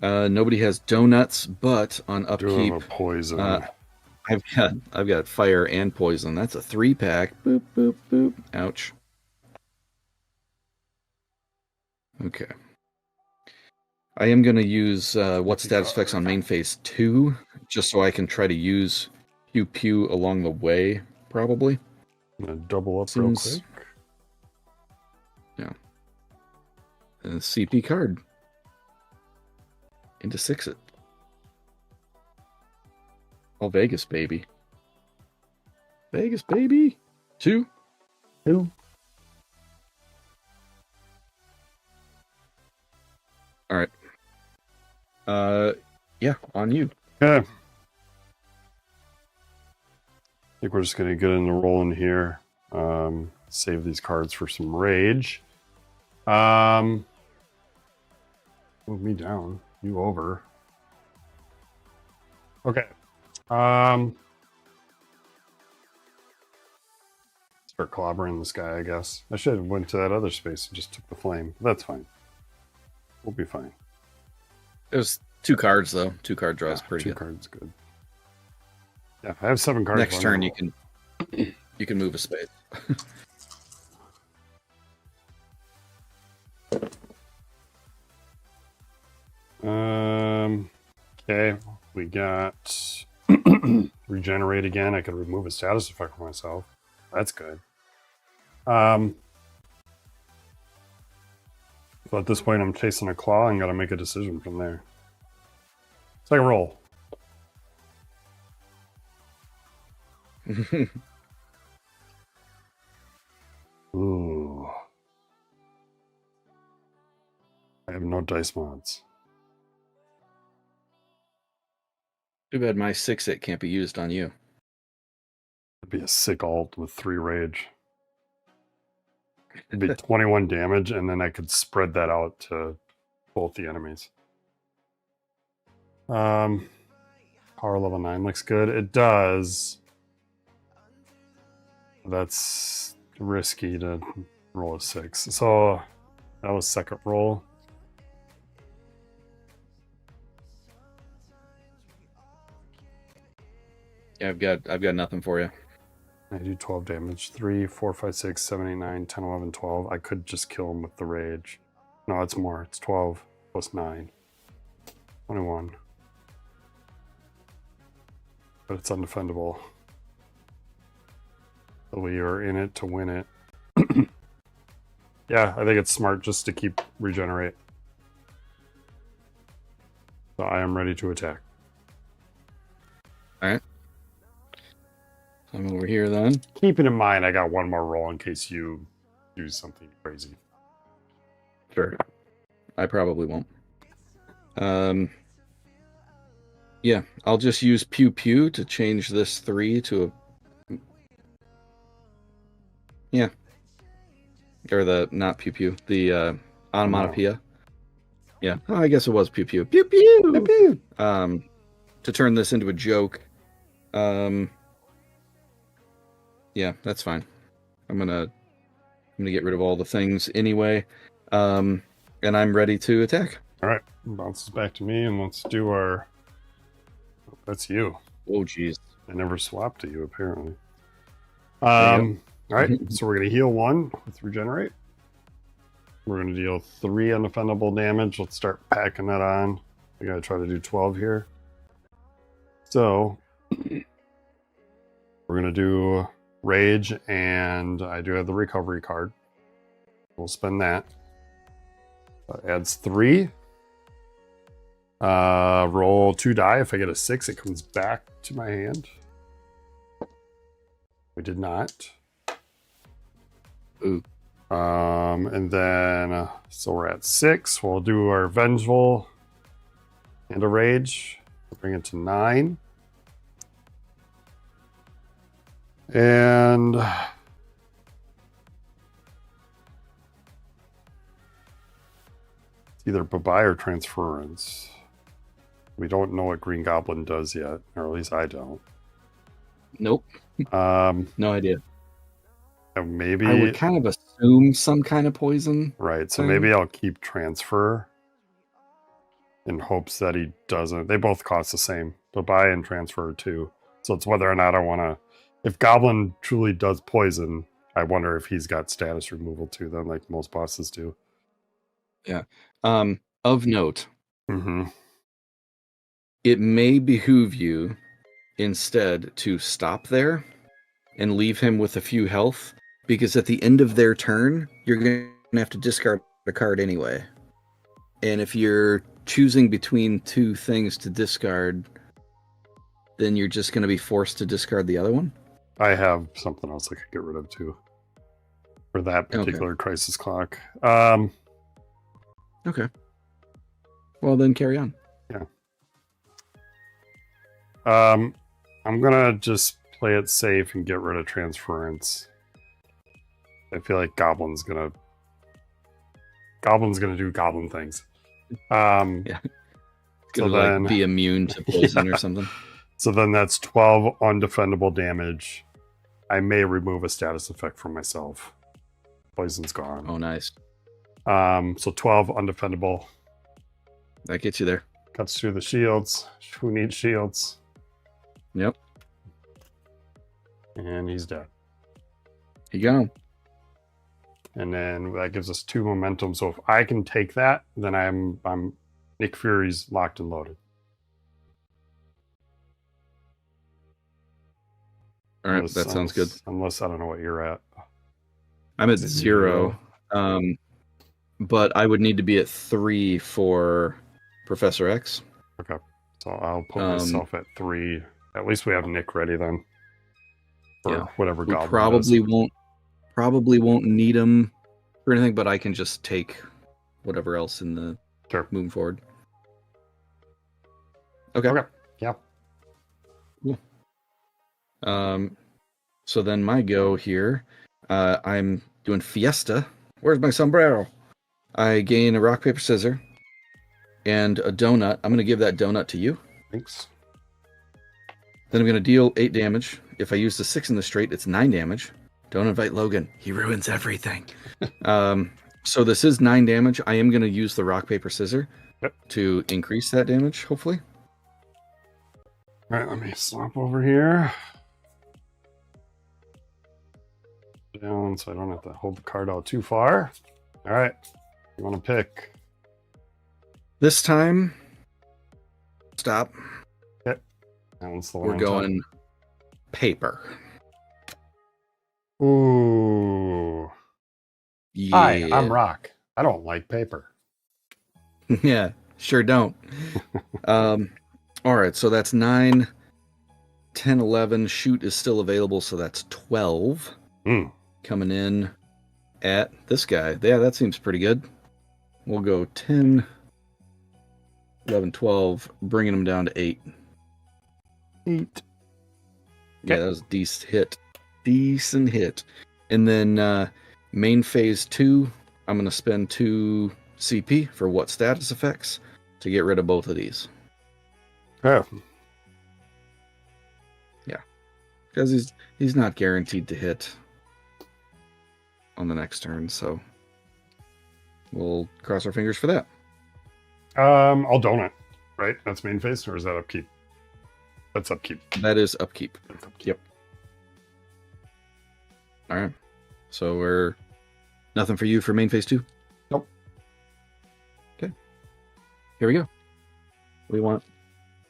Nobody has donuts, but on upkeep, do have a poison. I've got fire and poison. That's a 3-pack. Boop boop boop. Ouch. Okay. I am going to use what status effects on main phase 2, just so I can try to use Pew Pew along the way, probably. I'm going to double up Seems... real quick. Yeah. And CP card. Into 6 it. Oh, Vegas, baby. Vegas, baby. 2. All right. Yeah, on you. Okay. I think we're just going to get into rolling here. Save these cards for some rage. Move me down. You over. Okay. Start clobbering this guy, I guess. I should have went to that other space and just took the flame. That's fine. We'll be fine. There's 2 cards though. 2 card draws pretty good. 2 cards good. Yeah, I have 7 cards. Next turn you can move a space. Okay, we got regenerate again. I could remove a status effect for myself. That's good. So at this point, I'm chasing a claw and got to make a decision from there. Second roll. Ooh. I have no dice mods. Too bad my 6-it can't be used on you. It'd be a sick alt with 3 rage. It'd be 21 damage, and then I could spread that out to both the enemies. Power level 9 looks good. It does. That's risky to roll a 6. So that was second roll. Yeah, I've got nothing for you. I do 12 damage. 3, 4, 5, 6, 7, 8, 9, 10, 11, 12. I could just kill him with the rage. No, it's more. It's 12 plus 9. 21. But it's undefendable. So we are in it to win it. Yeah, I think it's smart just to keep regenerate. So I am ready to attack. Alright. I'm over here then. Keeping in mind, I got one more roll in case you do something crazy. Sure. I probably won't. Yeah, I'll just use Pew Pew to change this 3 to a... Yeah. Or the... Not Pew Pew. The onomatopoeia. Yeah. Oh, I guess it was Pew Pew. Pew Pew! Pew Pew! To turn this into a joke. Yeah, that's fine. I'm gonna get rid of all the things anyway. And I'm ready to attack. Alright. Bounces back to me, and let's do our... That's you. Oh, jeez. I never swapped to you, apparently. Alright, so we're going to heal 1 with regenerate. We're going to deal 3 undefendable damage. Let's start packing that on. We got to try to do 12 here. So, we're going to do rage, and I do have the recovery card. We'll spend that. That adds 3. Roll 2 die. If I get a 6, it comes back to my hand. We did not. Ooh. And then, so we're at 6. We'll do our vengeful and a rage. We'll bring it to 9. And it's either bye-bye or transference. We don't know what Green Goblin does yet, or at least I don't. Nope. No idea. Maybe I would kind of assume some kind of poison. Right, so maybe I'll keep transfer in hopes that he doesn't. They both cost the same. Bye-bye and transfer too. So it's whether or not I want to... If Goblin truly does poison, I wonder if he's got status removal too, then like most bosses do. Yeah. Of note, Mm-hmm. it may behoove you instead to stop there and leave him with a few health, because at the end of their turn, you're going to have to discard a card anyway. And if you're choosing between two things to discard, then you're just going to be forced to discard the other one. I have something else I could get rid of too for that particular crisis clock. Okay. Well, then carry on. Yeah. I'm gonna just play it safe and get rid of transference. I feel like Goblin's gonna do goblin things. Yeah. Gonna So then, like be immune to poison yeah. or something. So then that's 12 undefendable damage. I may remove a status effect from myself. Poison's gone. Oh, nice. So 12 undefendable. That gets you there. Cuts through the shields. Who needs shields? Yep. And he's dead. You got him. And then that gives us 2 momentum. So if I can take that, then I'm Nick Fury's locked and loaded. All right, that sounds good. Unless I don't know what you're at. I'm at 0. But I would need to be at 3 for Professor X. Okay. So I'll put myself at 3. At least we have Nick ready then. For whatever goblin probably won't need him for anything, but I can just take whatever else in the moving forward. Okay. Yeah. Cool. So then my go here, I'm doing Fiesta. Where's my sombrero? I gain a rock, paper, scissors, and a donut. I'm going to give that donut to you. Thanks. Then I'm going to deal 8 damage. If I use the 6 in the straight, it's 9 damage. Don't invite Logan. He ruins everything. So this is 9 damage. I am going to use the rock, paper, scissors to increase that damage, hopefully. All right, let me slop over here. Down so I don't have to hold the card out too far. All right. You want to pick? This time, stop. Okay. That one's the one. We're going paper. Ooh. Yeah. Hi, I'm Rock. I don't like paper. Yeah, sure don't. All right, so that's 9, 10, 11. Shoot is still available, so that's 12. Coming in at this guy. Yeah, that seems pretty good. We'll go 10, 11, 12, bringing him down to 8. 8. Yeah, that was a decent hit. Decent hit. And then main phase 2, I'm going to spend 2 CP for what status effects to get rid of both of these. Oh. Yeah. Because he's not guaranteed to hit on the next turn, so we'll cross our fingers for that. I'll donut, right? That's main phase, or is that upkeep? That's upkeep. That is upkeep. Yep. All right. So we're nothing for you for main phase 2? Nope. Okay. Here we go. We want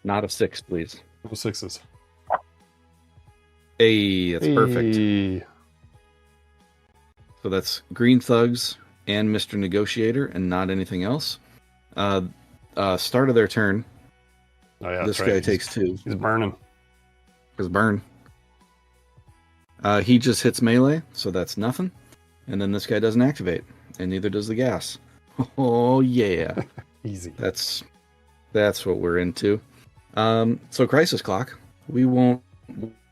not a 6, please. No 6s. Hey, that's perfect. So that's Green Thugs and Mr. Negotiator and not anything else. Start of their turn. Oh, yeah, this guy takes 2. He's burning. Because burn. He just hits melee, so that's nothing. And then this guy doesn't activate, and neither does the gas. Oh, yeah. Easy. That's what we're into. So Crisis Clock. We won't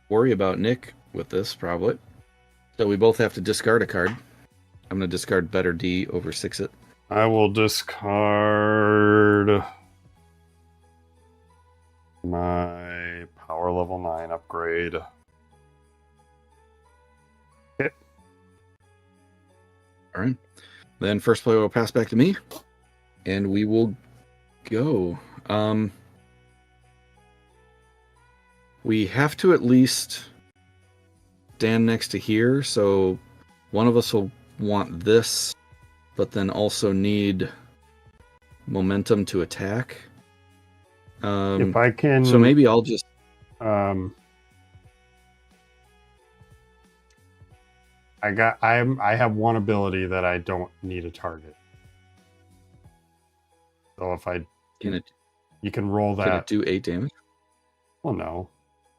worry about Nick with this, probably. So we both have to discard a card. I'm going to discard Better D over 6 it. I will discard my power level 9 upgrade. Okay. All right. Then first player will pass back to me, and we will go. We have to at least stand next to here, so one of us will want this, but then also need momentum to attack. If I can, so maybe I'll just. I have one ability that I don't need a target. So if I you can roll that. Can it do 8 damage? Well, no,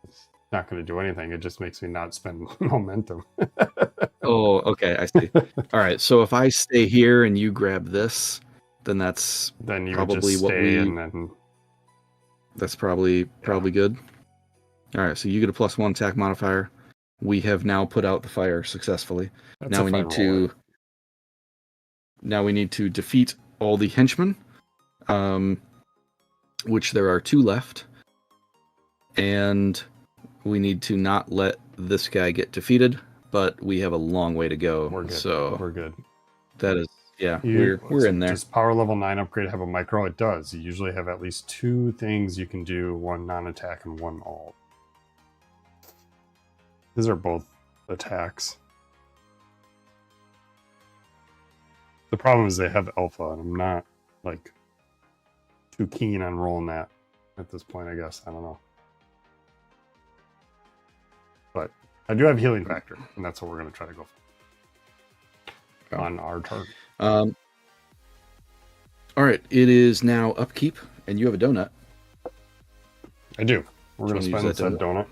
it's not going to do anything. It just makes me not spend momentum. Oh, okay, I see. All right, so if I stay here and you grab this, then that's then you probably would just what stay we. and then. That's probably good. All right, so you get a +1 attack modifier. We have now put out the fire successfully. That's Now we need to. Now we need to defeat all the henchmen, which there are 2 left, and we need to not let this guy get defeated. But we have a long way to go. We're good. So we're good. That is, yeah, we're in there. Does power level 9 upgrade have a micro? It does. You usually have at least 2 things you can do, 1 non-attack and 1 alt. These are both attacks. The problem is they have alpha, and I'm not like too keen on rolling that at this point, I guess. I don't know. But I do have healing factor, and that's what we're going to try to go for on our turn. All right, it is now upkeep, and you have a donut. I do. We're going to spend that donut.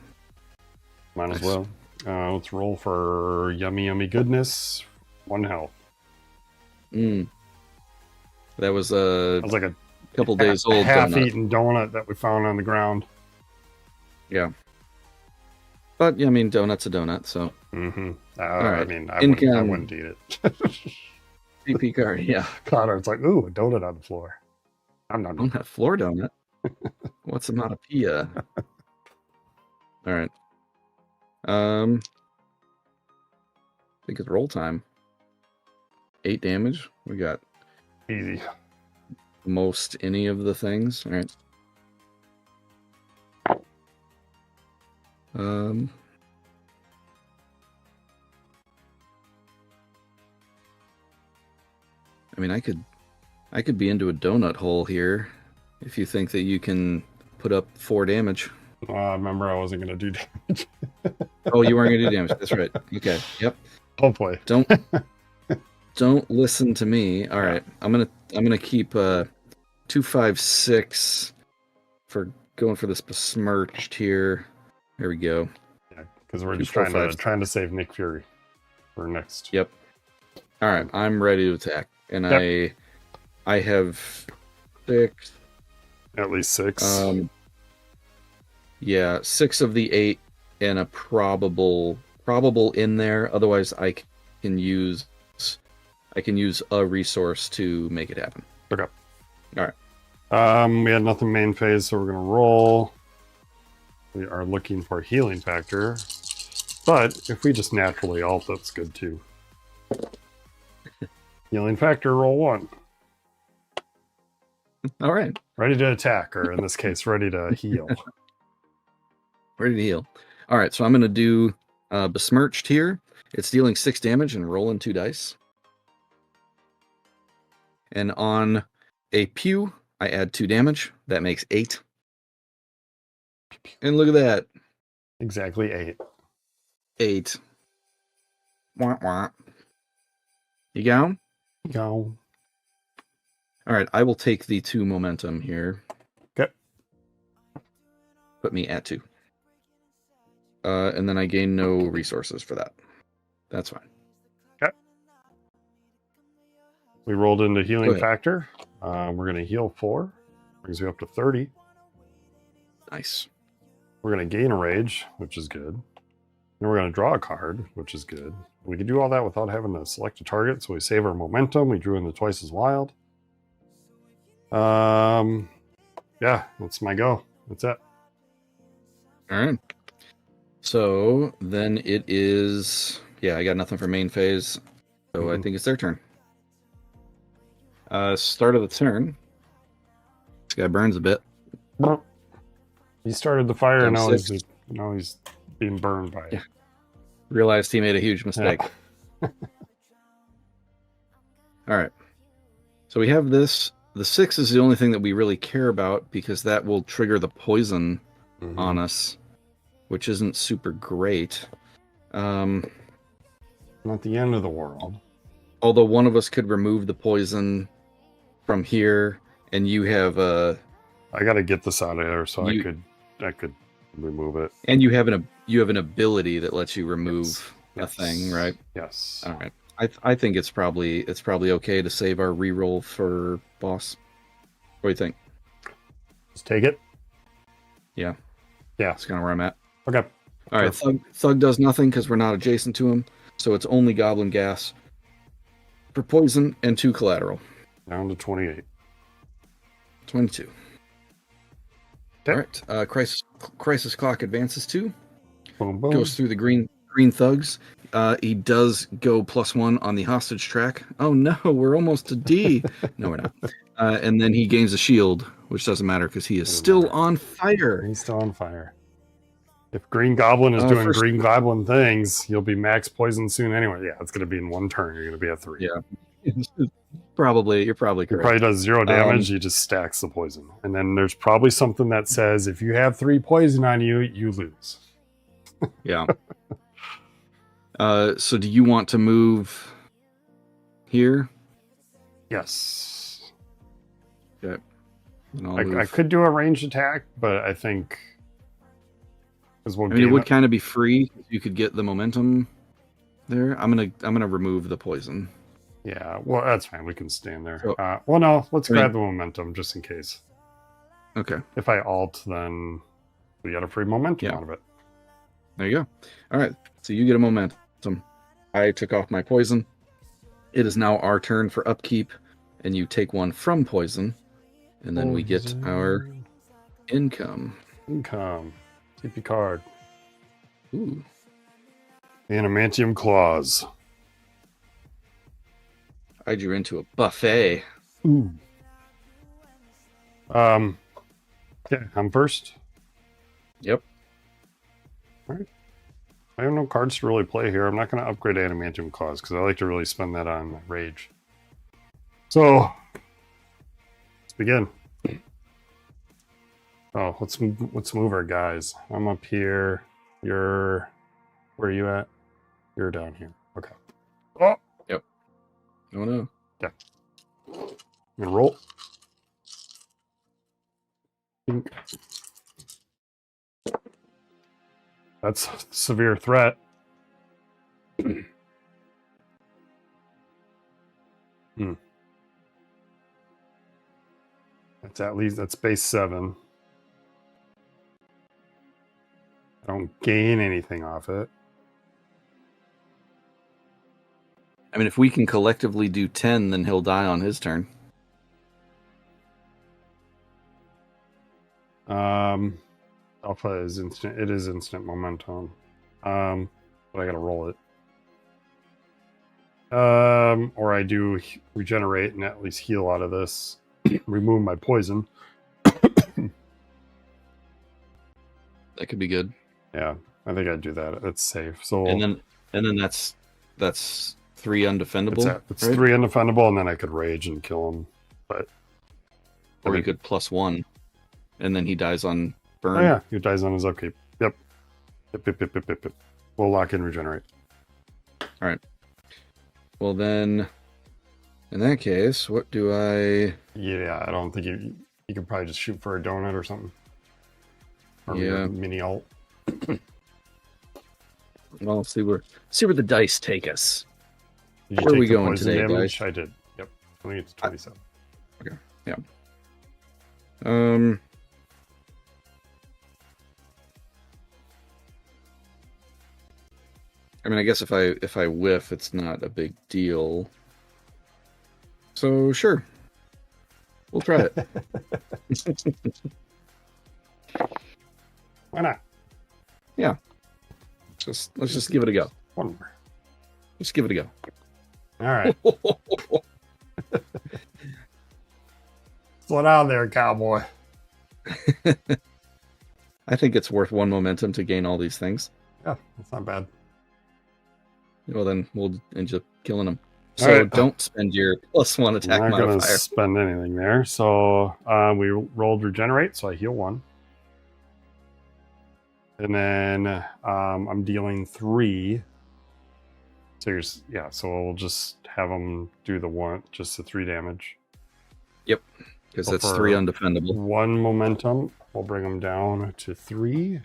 Might as well. Let's roll for yummy, yummy goodness. 1 health. That was like a couple days old half-eaten donut that we found on the ground. Yeah. But, yeah, I mean, donut's a donut, so. Mm-hmm. Right. I mean, I wouldn't eat it. CP card, yeah. Connor's like, ooh, a donut on the floor. I'm not. Donut, floor donut? What's a matapia? All right. I think it's roll time. 8 damage. We got easy. Most any of the things. All right. I mean, I could be into a donut hole here if you think that you can put up 4 damage. Remember, I wasn't going to do damage. Oh, you weren't going to do damage. That's right. Okay. Yep. Hopefully. Don't listen to me. All right. I'm gonna keep 256 for going for this besmirched here. There we go. Yeah, because we're just trying to save Nick Fury for next. Yep. All right. I'm ready to attack, and I have 6. At least 6. Yeah, 6 of the 8 and a probable in there. Otherwise, I can use a resource to make it happen. Okay. All right. We had nothing main phase, so we're gonna roll. We are looking for healing factor, but if we just naturally alt, that's good too. Healing factor, roll 1. All right. Ready to attack, or in this case, ready to heal. Ready to heal. All right, so I'm going to do besmirched here. It's dealing 6 damage and rolling 2 dice. And on a pew, I add 2 damage. That makes 8. And look at that. Exactly 8. 8. Wah, wah. You go? Go. All right, I will take the 2 momentum here. Okay. Put me at 2. And then I gain no resources for that. That's fine. Okay. We rolled into healing factor. We're going to heal 4. Brings you up to 30. Nice. We're going to gain a rage, which is good. Then we're going to draw a card, which is good. We can do all that without having to select a target, so we save our momentum. We drew in the twice as wild. Yeah, that's my go. That's it. All right. So then it is, I got nothing for main phase, so I think it's their turn. Start of the turn. This guy burns a bit. He started the fire, and now he's being burned by it. Yeah. Realized he made a huge mistake. Yeah. All right. So we have this the 6 is the only thing that we really care about because that will trigger the poison Mhm. on us, which isn't super great. Not the end of the world. Although one of us could remove the poison from here, and you have I got to get this out of there so You- I could remove it. and you have an ability that lets you remove Yes. a thing, right? Yes. All right. I think it's probably okay to save our reroll for boss. What do you think? Just take it. Yeah. Yeah. That's kind of where I'm at. Okay. All right. Thug does nothing because we're not adjacent to him, so it's only goblin gas for poison and 2 collateral. Down to 28. 22. Okay. All right. Crisis clock advances 2. Boom, boom. Goes through the green thugs. He does go +1 on the hostage track. Oh no, we're almost to D. No, we're not. And then he gains a shield, which doesn't matter because he is still on fire. He's still on fire. If Green Goblin is doing Green Goblin things, you'll be max poison soon anyway. Yeah, it's going to be in 1 turn. You're going to be at 3. Yeah. You're probably correct. He probably does 0 damage. He just stacks the poison. And then there's probably something that says if you have 3 poison on you, you lose. Yeah. So do you want to move here? Yes. Okay. I could do a ranged attack, but I think because it would kind of be free. You could get the momentum there. I'm gonna remove the poison. Yeah, well, that's fine. We can stand there. So, well, no, let's grab the momentum just in case. Okay. If I alt, then we get a free momentum out of it. There you go. All right. So you get a momentum. I took off my poison. It is now our turn for upkeep, and you take 1 from poison, and then we get our income. TP card. Ooh. Adamantium claws. I drew into a buffet. Ooh. Yeah, I'm first. Yep. All right. I have no cards to really play here. I'm not going to upgrade Adamantium Claws because I like to really spend that on Rage. So, let's begin. Oh, let's move our guys. I'm up here. Where are you at? You're down here. Okay. Oh. Yep. Oh no. Yeah. I'm gonna roll. That's a severe threat. That's base 7. I don't gain anything off it. I mean, if we can collectively do 10, then he'll die on his turn. Alpha is instant. It is instant momentum. But I gotta roll it. Or I do regenerate and at least heal out of this. Remove my poison. That could be good. Yeah, I think I'd do that. It's safe. So and then that's 3 undefendable. It's right? 3 undefendable, and then I could rage and kill him. But or you could +1, and then he dies on burn. Oh yeah, he dies on his upkeep. Yep. Yep. We'll lock in regenerate. All right. Well then, in that case, what do I? Yeah, I don't think you could probably just shoot for a donut or something. Or yeah. Mini alt. Well, see where the dice take us. Where are we going today, damage? guys? I did. Yep. I think it's 27. Okay. Yeah. I mean, I guess if I whiff, it's not a big deal. So sure, we'll try it. Why not? Yeah. Let's just give it a go. One more. Just give it a go. All right. Slow down there, cowboy. I think it's worth 1 momentum to gain all these things. Yeah, that's not bad. Well, then we'll end up killing them. All So right. don't spend your +1 I'm attack not going to modifier. spend anything there. So we rolled regenerate, so I heal 1. And then I'm dealing 3. So so we'll just have them do the 3 damage. Yep, because So that's for 3 undefendable. 1 momentum, we'll bring them down to 3.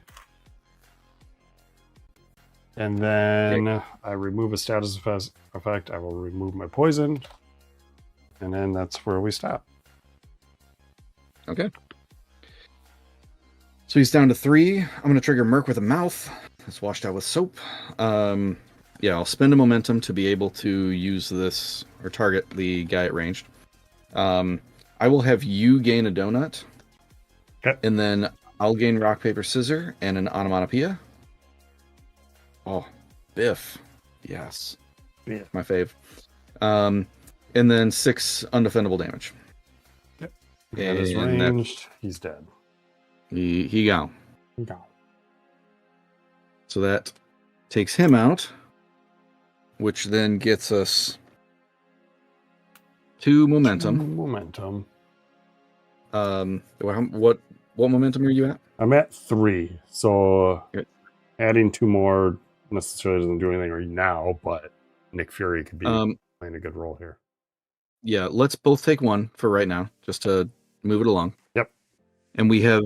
And then I remove a status effect. I will remove my poison. And then that's where we stop. Okay. So he's down to 3. I'm going to trigger Merc with a mouth. That's washed out with soap. Yeah, I'll spend a momentum to be able to use this or target the guy at ranged. I will have you gain a donut. Okay. And then I'll gain rock, paper, scissor and an onomatopoeia. Oh, Biff. Yes. Yeah. My fave. And then 6 undefendable damage. Yep. That is ranged. He's dead. He gone. He gone. So that takes him out, which then gets us 2 momentum. Momentum. What momentum are you at? I'm at 3. So Okay. adding 2 more necessarily doesn't do anything right now, but Nick Fury could be playing a good role here. Yeah, let's both take 1 for right now, just to move it along. Yep. And we have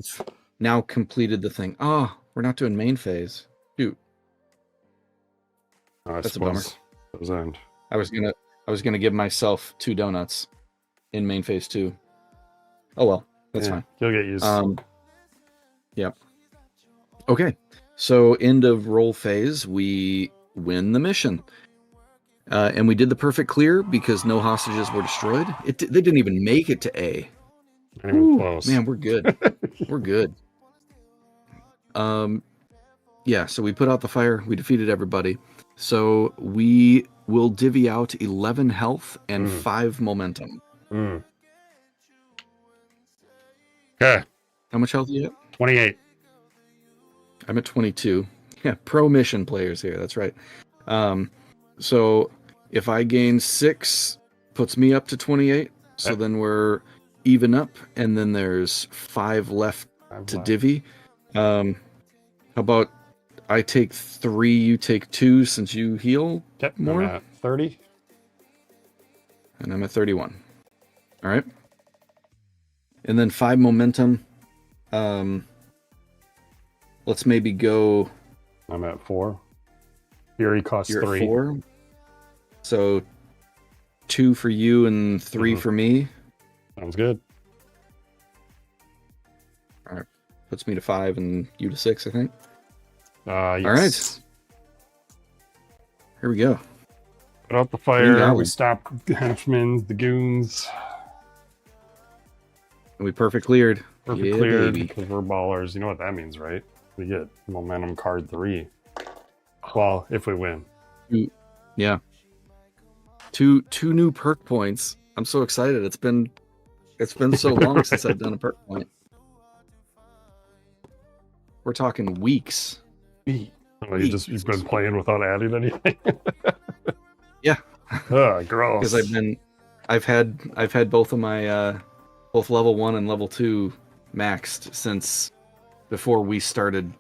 now completed the thing. Oh, we're not doing main phase. Shoot. That's a bummer. Those end. I was gonna give myself 2 donuts in main phase 2. Oh well, that's fine. You'll get used. Yep. Okay. So end of roll phase, we win the mission. And we did the perfect clear because no hostages were destroyed. They didn't even make it to A. Not even close. Man, we're good. We're good. Yeah, so we put out the fire. We defeated everybody. So we will divvy out 11 health and 5 momentum. Okay. How much health do you have? 28. I'm at 22. Yeah, pro mission players here. That's right. So if I gain 6, puts me up to 28. So then we're even up, and then there's 5 left to divvy. How about I take 3, you take 2, since you heal more? I'm at 30. And I'm at 31. All right. And then 5 momentum. Let's maybe go. I'm at 4. Fury costs You're 3. At 4. So 2 for you and 3 for me. Sounds good. All right. Puts me to 5 and you to 6, I think. Yes. All right. Here we go. Put out the fire. We stop the henchmen, the goons. And we perfect cleared. Perfect cleared because we're ballers. You know what that means, right? We get momentum card 3. Well, if we win. Yeah. 2 new perk points. I'm so excited. It's been so long since I've done a perk point. We're talking weeks. Oh, you've been playing without adding anything. Yeah. Gross. Because I've had both of my both level 1 and level 2 maxed since before we started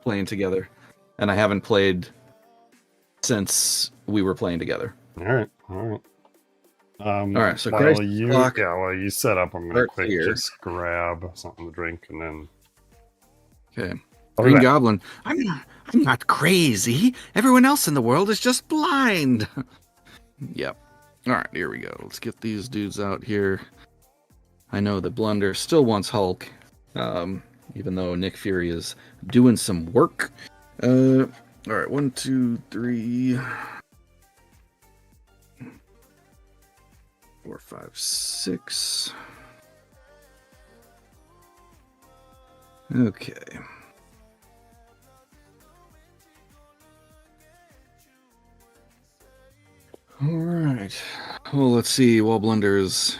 playing together, and I haven't played since we were playing together. All right. All right. So while you set up, I'm gonna quick just grab something to drink and then. Okay. Green Goblin. I'm not crazy. Everyone else in the world is just blind. Yep. All right, here we go. Let's get these dudes out here. I know that Blunder still wants Hulk, even though Nick Fury is doing some work. All right, 1, 2, 3, 4, 5, 6. Okay. All right. Well, let's see. While Blunder's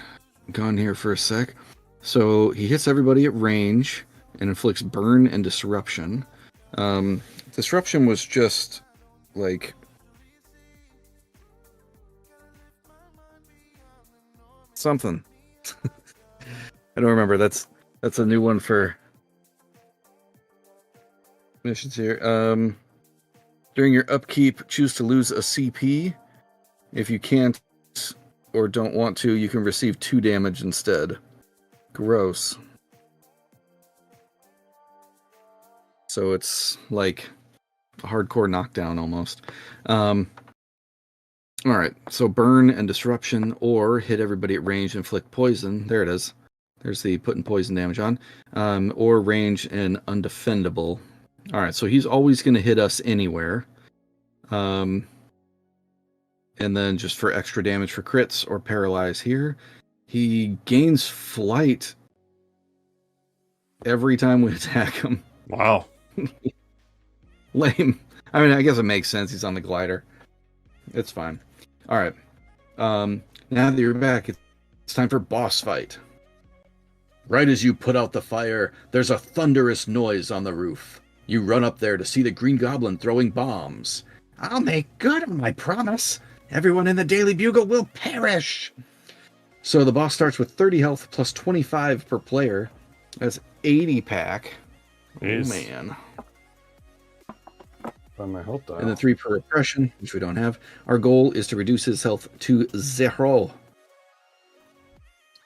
gone here for a sec. So he hits everybody at range and inflicts burn and disruption. Disruption was just like something. I don't remember. That's a new one for missions here. During your upkeep, choose to lose a CP. If you can't or don't want to, you can receive 2 damage instead. Gross. So it's like a hardcore knockdown almost. All right, so burn and disruption, or hit everybody at range, inflict poison. There it is. There's the putting poison damage on. Or range and undefendable. All right, so he's always going to hit us anywhere. And then just for extra damage for crits or paralyze here, he gains flight every time we attack him. Wow. Lame. I mean, I guess it makes sense. He's on the glider. It's fine. All right. Now that you're back, it's time for boss fight. Right as you put out the fire, there's a thunderous noise on the roof. You run up there to see the Green Goblin throwing bombs. I'll make good on my promise. Everyone in the Daily Bugle will perish. So the boss starts with 30 health plus 25 per player. That's 80 pack. Jeez. Oh, man. On my health dial. And then 3 per oppression, which we don't have. Our goal is to reduce his health to 0.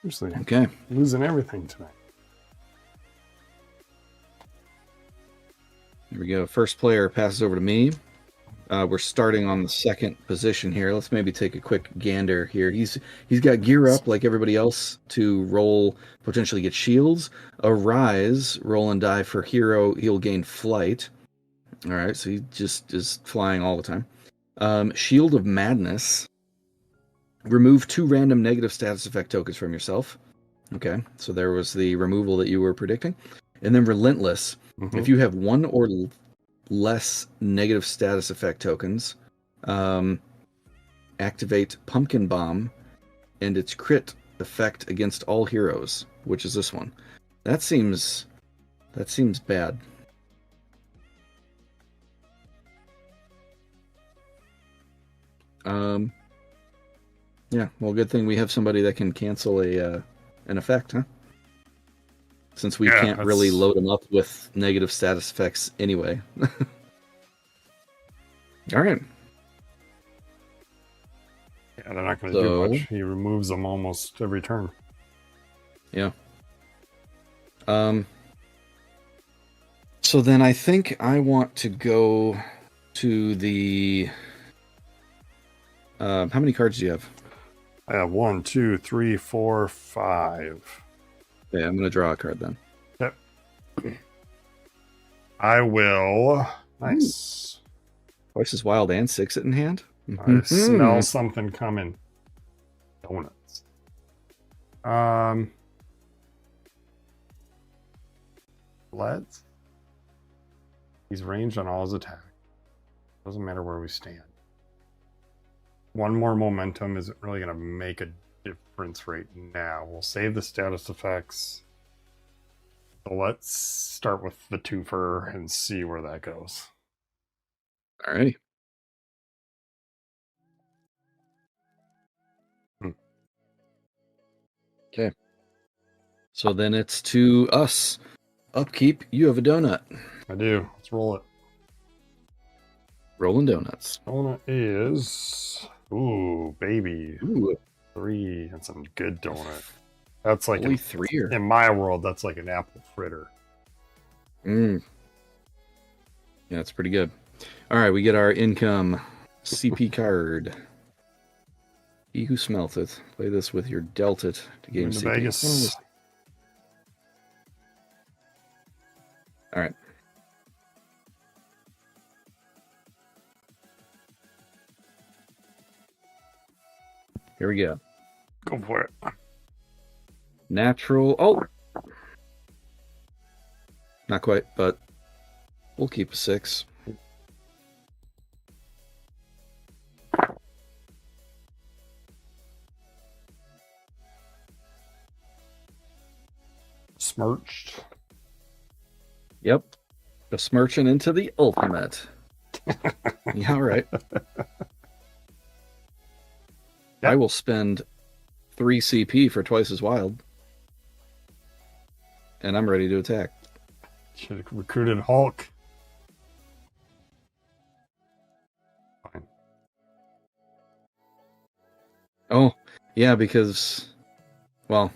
Seriously. Okay. Losing everything tonight. Here we go. First player passes over to me. We're starting on the second position here. Let's maybe take a quick gander here. He's got gear up like everybody else to roll, potentially get shields. A rise, roll and die for hero. He'll gain flight. All right, so he just is flying all the time. Shield of Madness. Remove 2 random negative status effect tokens from yourself. Okay, so there was the removal that you were predicting. And then Relentless. Mm-hmm. If you have 1 or less negative status effect tokens, activate Pumpkin Bomb and its crit effect against all heroes, which is this one. That seems bad. Yeah, well, good thing we have somebody that can cancel an effect, huh? Since we can't really load them up with negative status effects anyway. All right. Yeah, they're not going to do much. He removes them almost every turn. Yeah. So then I think I want to go to the... how many cards do you have? I have 1, 2, 3, 4, 5. Yeah, I'm going to draw a card then. Yep. I will. Nice. Twice as wild and 6 it in hand. I smell something coming. Donuts. Let's. He's ranged on all his attack. Doesn't matter where we stand. 1 more momentum isn't really going to make a difference right now. We'll save the status effects. So let's start with the twofer and see where that goes. Alrighty. Okay. So then it's to us. Upkeep, you have a donut. I do. Let's roll it. Rolling donuts. Donut is... Ooh, baby. Ooh. 3. That's some good donut. That's like... Only 3 or... In my world, that's like an apple fritter. Yeah, that's pretty good. All right, we get our income CP card. He who smelteth. Play this with your dealt it to gain CP. Vegas. All right. Here we go. Go for it. Natural. Oh! Not quite, but we'll keep a 6. Smirched. Yep. Besmirching into the ultimate. Yeah, all right. Yep. I will spend 3 CP for twice as wild. And I'm ready to attack. Should have recruited Hulk. Fine. Oh, yeah, because, well,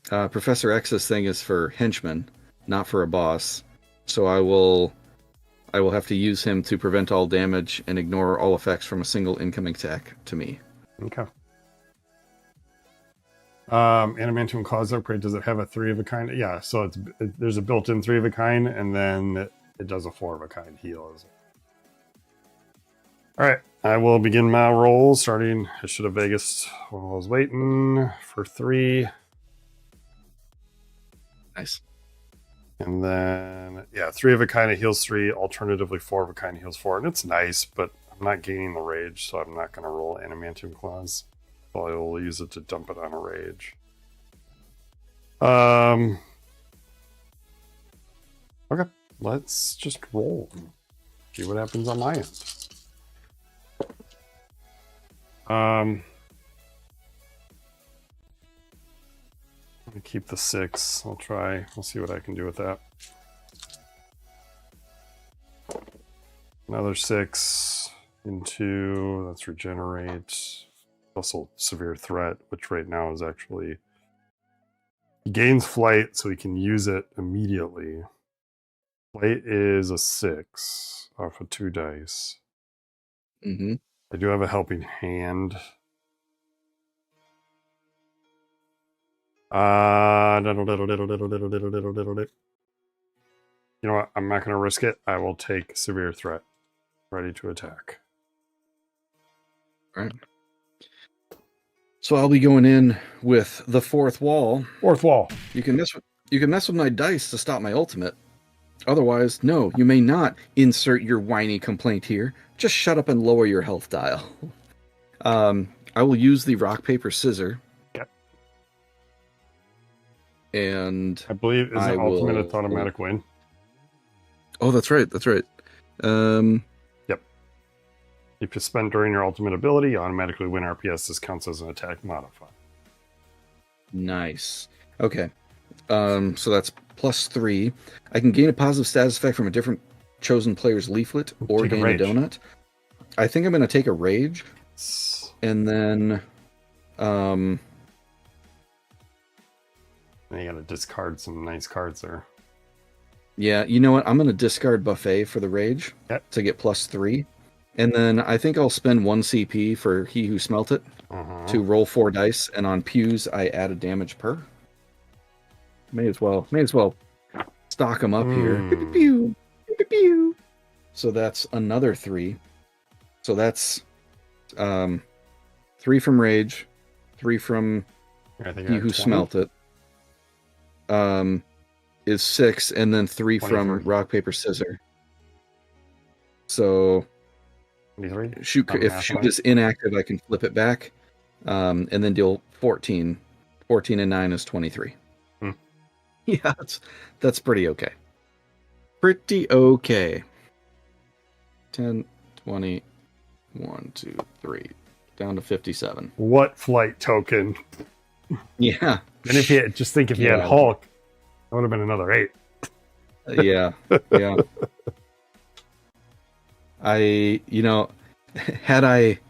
Professor X's thing is for henchmen, not for a boss. So I will have to use him to prevent all damage and ignore all effects from a single incoming attack to me. Okay. Adamantium Claws upgrade, does it have a 3 of a kind? Yeah, so there's a built-in 3 of a kind, and then it does a 4 of a kind heal. All right, I will begin my roll. Starting, I should have Vegas while I was waiting for 3. Nice. And then, yeah, 3 of a kind of heals 3. Alternatively, 4 of a kind heals 4. And it's nice, but I'm not gaining the rage, so I'm not going to roll Adamantium Claws. So I will use it to dump it on a rage. Okay, let's just roll. See what happens on my end. I'm gonna keep the 6. We'll see what I can do with that. Another 6 into, let's regenerate. Also severe threat, which right now is actually, he gains flight, so he can use it immediately. Flight is a 6 off of 2 dice. Mm-hmm. I do have a helping hand. You know what? I'm not going to risk it. I will take severe threat. Ready to attack. All right. So I'll be going in with the fourth wall. Fourth wall. You can mess with my dice to stop my ultimate. Otherwise, no, you may not insert your whiny complaint here. Just shut up and lower your health dial. I will use the rock, paper, scissor. Yep. And I believe is an ultimate, it's automatic win. Oh, that's right. Yep. If you spend during your ultimate ability, you automatically win RPS. This counts as an attack modifier. Nice. Okay. So that's +3. I can gain a positive status effect from a different chosen player's leaflet or Take gain a donut. I think I'm going to take a rage. And then you got to discard some nice cards there. Yeah, you know what? I'm going to discard buffet for the rage to get +3. And then I think I'll spend 1 CP for he who smelt it to roll 4 dice. And on pews, I add a damage per. May as well stock them up here. Pew, pew, pew, pew, pew. So that's another 3. So that's 3 from rage, 3 from he who smelt it. Is 6, and then 3 from rock, paper, scissor. So 23? If shoot is inactive, I can flip it back, and then deal 14. 14 and 9 is 23. Yeah, that's pretty okay. Pretty okay. 10, 20, 1, 2, 3, down to 57. What flight token? Yeah. And if you had Hulk, that would have been another 8. Yeah. Had I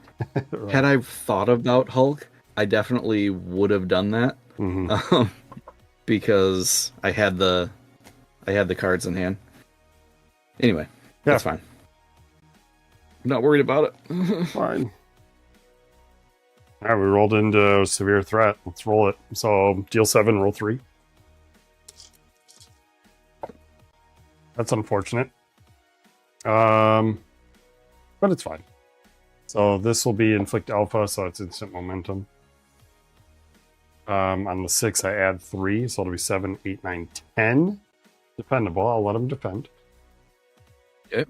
thought about Hulk, I definitely would have done that. Because I had the cards in hand. Anyway, that's fine. I'm not worried about it. Fine. All right, we rolled into severe threat. Let's roll it. So deal 7, roll 3. That's unfortunate. But it's fine. So this will be inflict alpha, so it's instant momentum. On the 6, I add 3, so it'll be 7, 8, 9, 10. Defendable. I'll let him defend. Yep.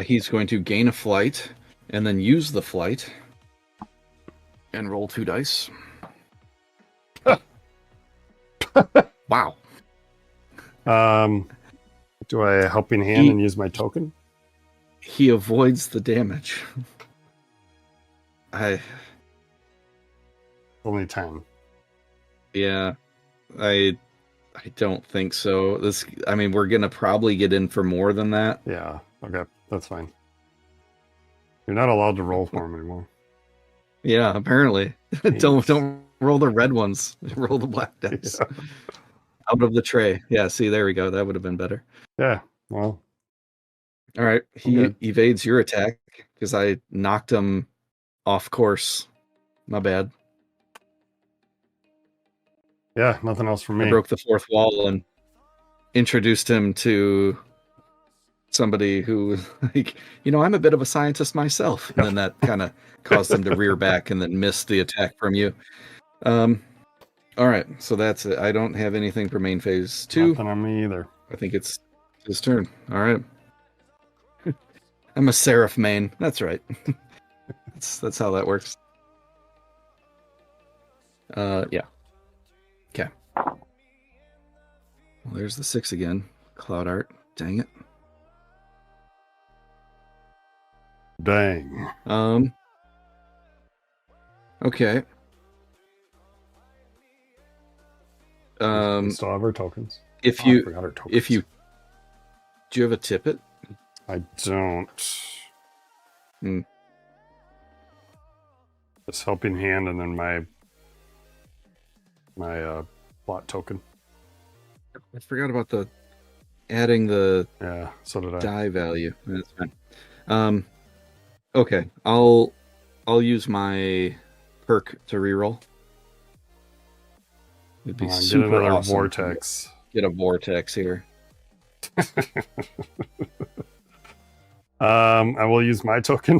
He's going to gain a flight and then use the flight and roll 2 dice. Wow. Do I helping hand and use my token? He avoids the damage. Only 10. Yeah, I don't think so. I mean, we're gonna probably get in for more than that. Yeah. Okay. That's fine. You're not allowed to roll for him anymore. Yeah, apparently. Jeez. Don't roll the red ones. Roll the black dice. Yeah. Out of the tray. Yeah, see, there we go. That would have been better. Yeah. Well, All right. He good. evades your attack because I knocked him off course. My bad. Yeah. Nothing else from me. I broke the fourth wall and introduced him to somebody who was like, I'm a bit of a scientist myself. And then that kind of caused him to rear back and then miss the attack from you. All right. So that's it. I don't have anything for main phase 2. Nothing on me either. I think it's his turn. All right. I'm a Seraph main. That's right. that's how that works. Yeah. Okay. Well, there's the 6 again. Cloud art. Dang it. Dang. Okay. We still have our tokens. If I you forgot our tokens. do you have a tippet? I don't. This helping hand and then my plot token. I forgot about adding the Yeah, so did I. die value. That's fine. Okay, I'll use my perk to reroll. It'd be Get super another awesome. vortex. Get a vortex here. I will use my token.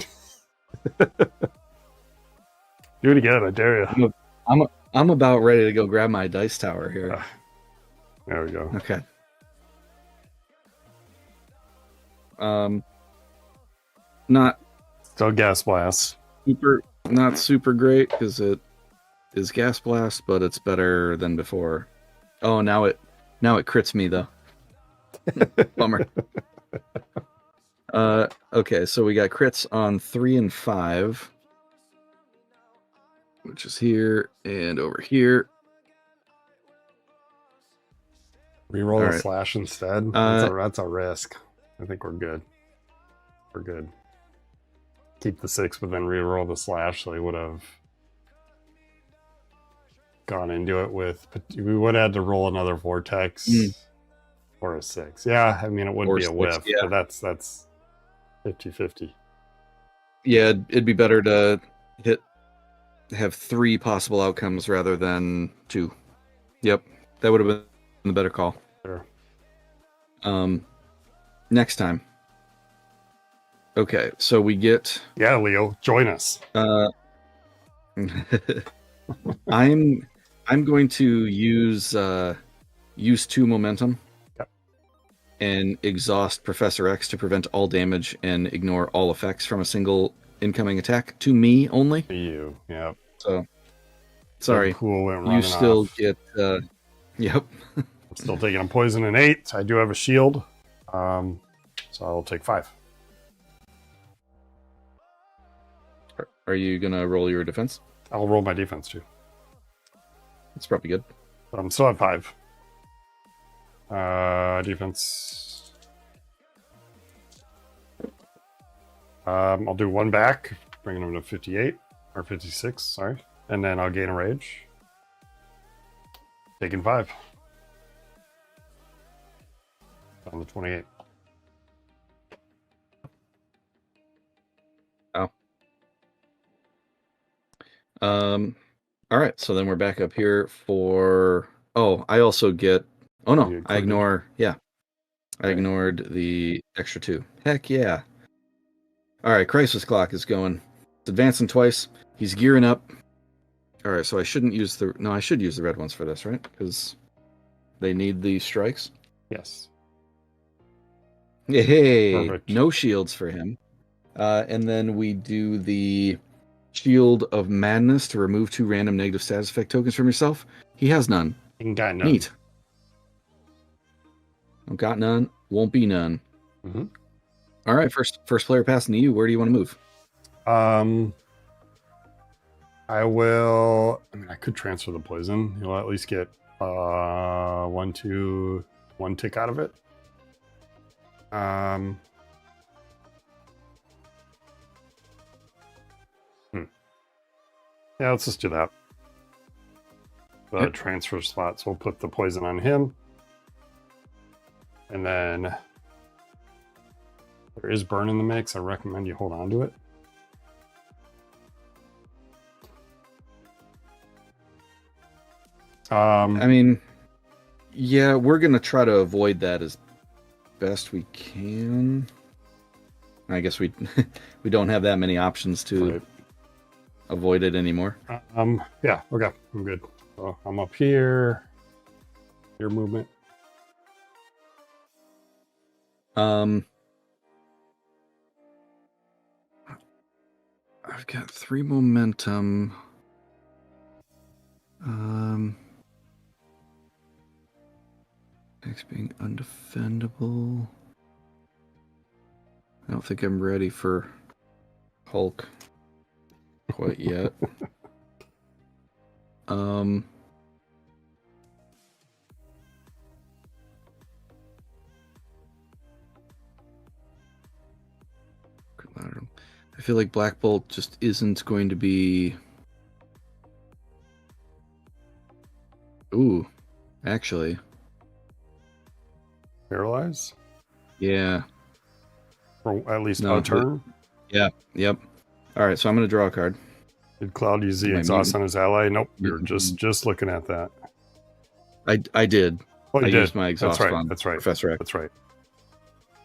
Do it again, I dare you. I'm about ready to go grab my dice tower here. There we go. Okay. Not Still gas blast. not super great because it is gas blast, but it's better than before. Oh, now it crits me though. Bummer. Okay, so we got crits on 3 and 5, which is here and over here. Reroll All a right. slash instead. That's a risk. I think we're good. We're good. Keep the 6, but then reroll the slash, so he would have gone into it with. We would have had to roll another vortex or a 6. Yeah, I mean it would Or be a 6, whiff, yeah. but that's 50-50. Yeah, it'd be better to have 3 possible outcomes rather than 2. Yep, that would have been the better call. Sure. Next time. Okay, so we get. Yeah, Leo, join us. I'm going to use 2 momentum. Yep. And exhaust Professor X to prevent all damage and ignore all effects from a single incoming attack to me only. To you, yep. So, sorry, Cool. Went you running still off. get. Yep. I'm still taking a poison and 8. I do have a shield, so I'll take 5. Are you gonna roll your defense? I'll roll my defense too. That's probably good. But I'm still at 5. Defense. I'll do 1 back, bringing him to 58 or 56. Sorry, and then I'll gain a rage. Taking 5. On the 28. Oh. All right, so then we're back up here for. Oh, I also get. Oh no, I ignore. Yeah, I ignored the extra 2. Heck yeah! All right, crisis clock is going. It's advancing twice. He's gearing up. All right, so I shouldn't use the. No, I should use the red ones for this, right? Because they need the strikes. Yes. Hey, Perfect. no shields for him. And then we do the Shield of Madness to remove 2 random negative status effect tokens from yourself. He has none. Got none. Neat. Got none. Won't be none. Mm-hmm. All right, first player passing to you. Where do you want to move? I will. I mean, I could transfer the poison. He'll at least get 1, 2, 1 tick out of it. Yeah, let's just do that. The transfer spots. We'll put the poison on him. And then there is burn in the mix. I recommend you hold on to it. I mean, yeah, we're going to try to avoid that as best we can. I guess we we don't have that many options to avoid it anymore. Yeah, okay, I'm good. So I'm up here. Your movement. I've got 3 momentum. Next being undefendable. I don't think I'm ready for Hulk quite yet. I feel like Black Bolt just isn't going to be... Ooh, actually. Paralyze? Yeah. Or at least a turn? Yeah, yep. All right, so I'm going to draw a card. Did Cloud use the exhaust on his ally? Nope, you're just looking at that. I did. Oh, you I did. used my exhaust on That's right. Professor X. That's right.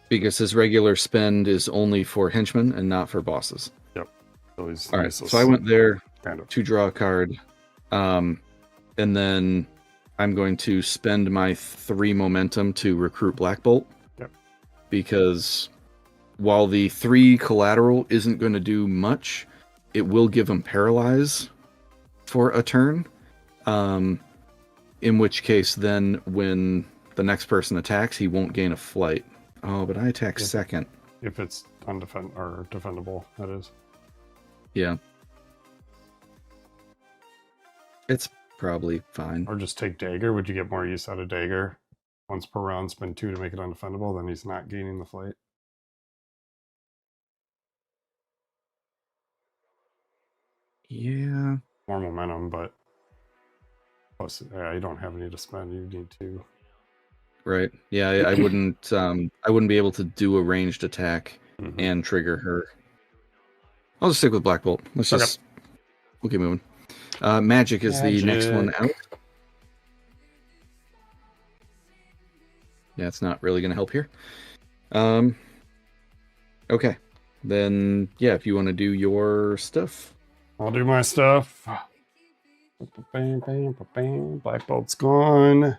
Because his regular spend is only for henchmen and not for bosses. Yep. So he's all right, so I went there kind of to draw a card. And then I'm going to spend my 3 momentum to recruit Black Bolt. Yep. Because while the 3 collateral isn't going to do much, it will give him paralyze for a turn. In which case, then when the next person attacks, he won't gain a flight. Oh, but I attack second. If it's defendable, that is. Yeah. It's probably fine. Or just take Dagger. Would you get more use out of Dagger? Once per round, spend 2 to make it undefendable, then he's not gaining the flight. Yeah. More momentum, but plus, yeah, you don't have any to spend. You need to. Right. Yeah, I wouldn't be able to do a ranged attack and trigger her. I'll just stick with Black Bolt. We'll keep moving. Magic is the next one out. Yeah, it's not really going to help here. Okay. Then, yeah, if you want to do your stuff. I'll do my stuff. Black Bolt's gone.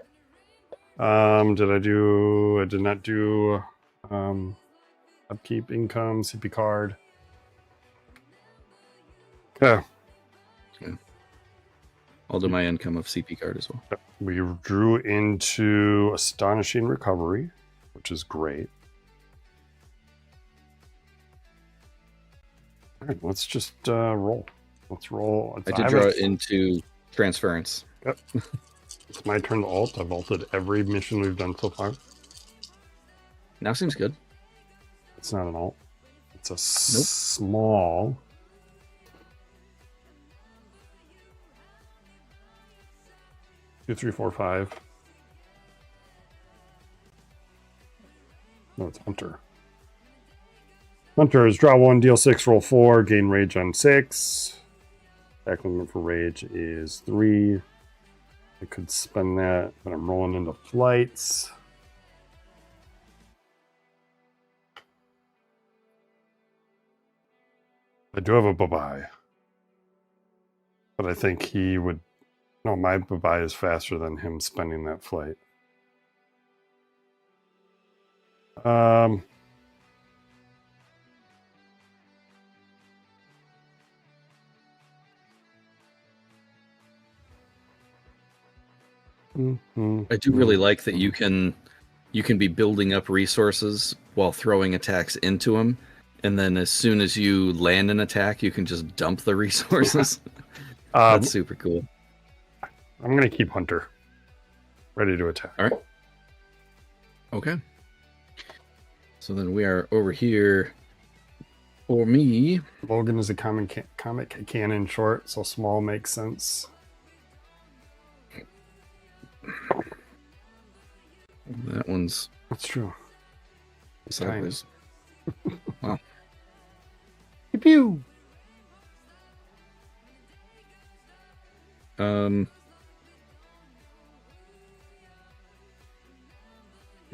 I did not do upkeep, income, CP card. Okay. I'll do my income of CP card as well. We drew into Astonishing Recovery, which is great. All right, let's just roll. Let's roll. I did draw into Transference. Yep. It's my turn to ult. I've ulted every mission we've done so far. Now seems good. It's not an ult. It's a small. Two, 3, 4, 5. No, it's Hunter. Hunter is draw 1, deal 6, roll 4, gain rage on 6. Attack limit for rage is 3. I could spend that, but I'm rolling into flights. I do have a bye-bye. But I think he would... No, my bye-bye is faster than him spending that flight. I do really like that you can be building up resources while throwing attacks into them, and then as soon as you land an attack, you can just dump the resources. That's super cool. I'm going to keep Hunter ready to attack. All right. Okay. So then we are over here. For me, Logan is a comic canon short, so small makes sense. That one's. That's true. Sideways. Wow. Pew pew.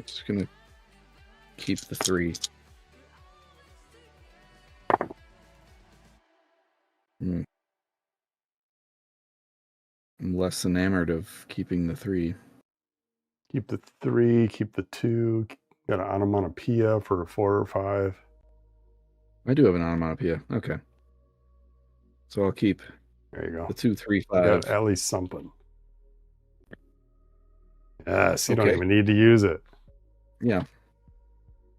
Just gonna keep the 3. I'm less enamored of keeping the 3. Keep the 3, keep the 2. Got an onomatopoeia for a 4 or 5. I do have an onomatopoeia. Okay. So I'll keep There you go. the 2, 3, You 5. got at least something. Yes, you don't Okay. even need to use it. Yeah.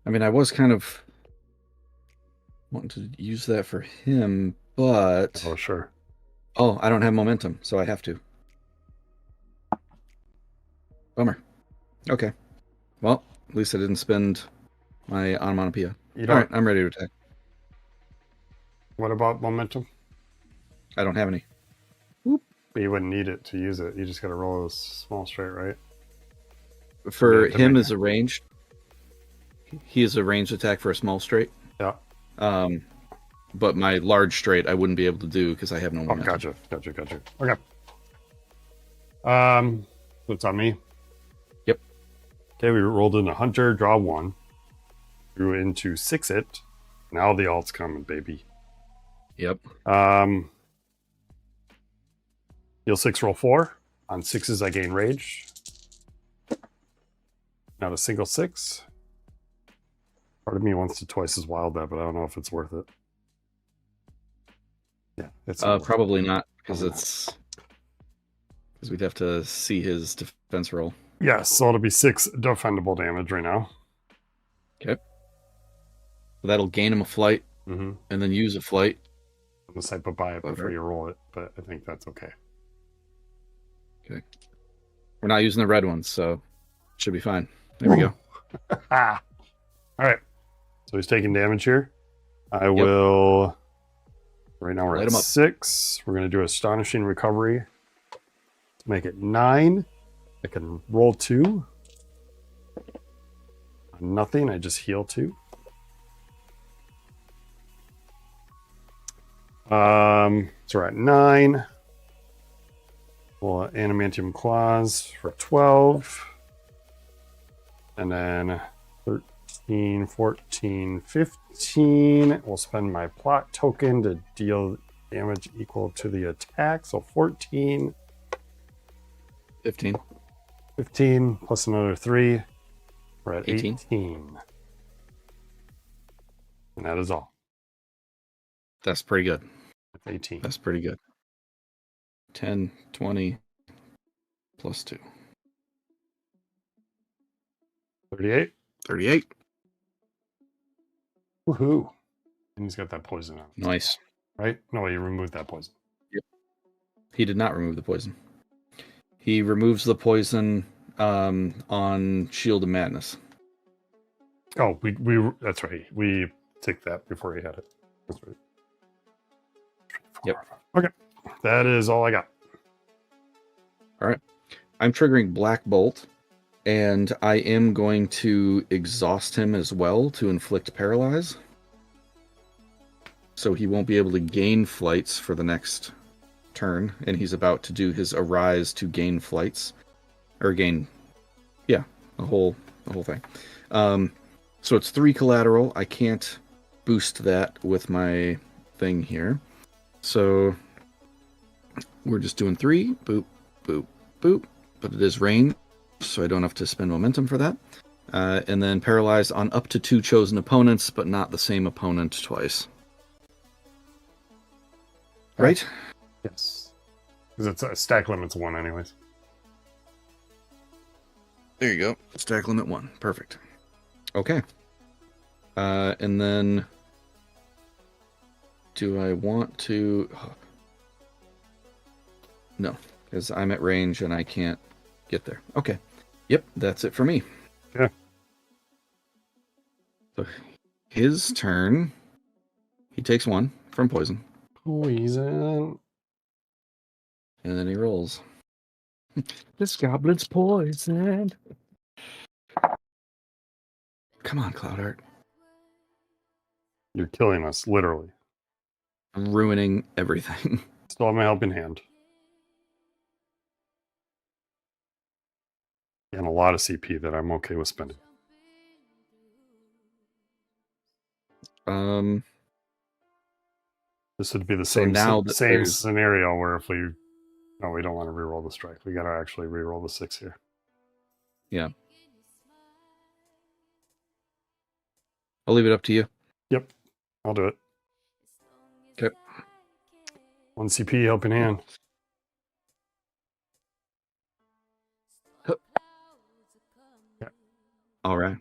I mean, I was kind of wanting to use that for him, but... Oh, sure. Oh, I don't have momentum, so I have to. Bummer. Okay. Well, at least I didn't spend my onomatopoeia. All right, I'm ready to attack. What about momentum? I don't have any. But you wouldn't need it to use it. You just got to roll a small straight, right? For him is a ranged. He is a ranged attack for a small straight. Yeah. But my large straight I wouldn't be able to do because I have no momentum. Gotcha. Okay. So it's on me. Yep. Okay, we rolled in a hunter, draw 1. Drew into 6 it. Now the alt's coming, baby. Yep. Heal 6, roll 4. On 6s, I gain rage. Not a single 6. Part of me wants to twice as wild that, but I don't know if it's worth it. Yeah, it's probably not because we'd have to see his defense roll. Yeah, so it'll be 6 defendable damage right now. Okay. So that'll gain him a flight, and then use a flight. Unless I put by it before you roll it, but I think that's okay. Okay. We're not using the red ones, so it should be fine. There we go. All right. So he's taking damage here. I will. Right now we're at 6. We're going to do Astonishing Recovery to make it 9. I can roll 2. Nothing. I just heal 2. So we're at 9. Well, Animantium Claws for 12. And then 13, 14, 15. We'll spend my plot token to deal damage equal to the attack. So 14. 15. 15 plus another 3. We're at 18. And that is all. That's pretty good. 18. That's pretty good. 10, 20, plus 2. 38. 38. Woohoo. And he's got that poison on it. Nice. Right? No, he removed that poison. Yep. He did not remove the poison. He removes the poison on Shield of Madness. Oh, we that's right. We took that before he had it. That's right. Yep. Okay. That is all I got. All right. I'm triggering Black Bolt, and I am going to exhaust him as well to inflict Paralyze. So he won't be able to gain flights for the next turn, and he's about to do his Arise to gain flights. Or gain... Yeah, the whole thing. So it's 3 collateral. I can't boost that with my thing here. So we're just doing 3. Boop, boop, boop. But it is rain, so I don't have to spend momentum for that. And then paralyzed on up to 2 chosen opponents, but not the same opponent twice. Right? Yes. Because it's a stack limit's 1 anyways. There you go. Stack limit 1. Perfect. Okay. And then do I want to... No, because I'm at range and I can't get there. Okay. Yep, that's it for me. Okay. So his turn. He takes 1 from poison. Poison. And then he rolls. This goblin's poisoned. Come on, Cloud Art. You're killing us, literally. I'm ruining everything. Still have my helping hand. And a lot of CP that I'm okay with spending. This would be the So same now that same there's- scenario where if we... No, we don't want to reroll the strike. We got to actually reroll the 6 here. Yeah. I'll leave it up to you. Yep. I'll do it. Okay. 1 CP, helping hand. All right.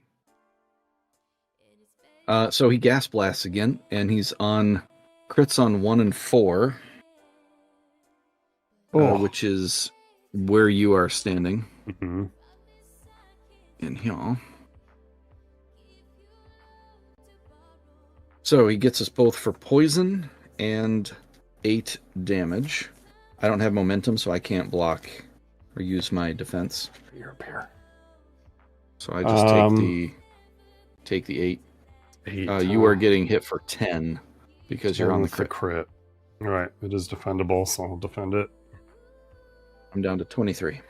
So he gas blasts again, and he's on crits on 1 and 4, which is where you are standing. Mm-hmm. In here. So he gets us both for poison and 8 damage. I don't have momentum, so I can't block or use my defense. You're a pair. So I just take the 8. 8. You are getting hit for 10 because you're on the crit. All right, it is defendable, so I'll defend it. I'm down to 23.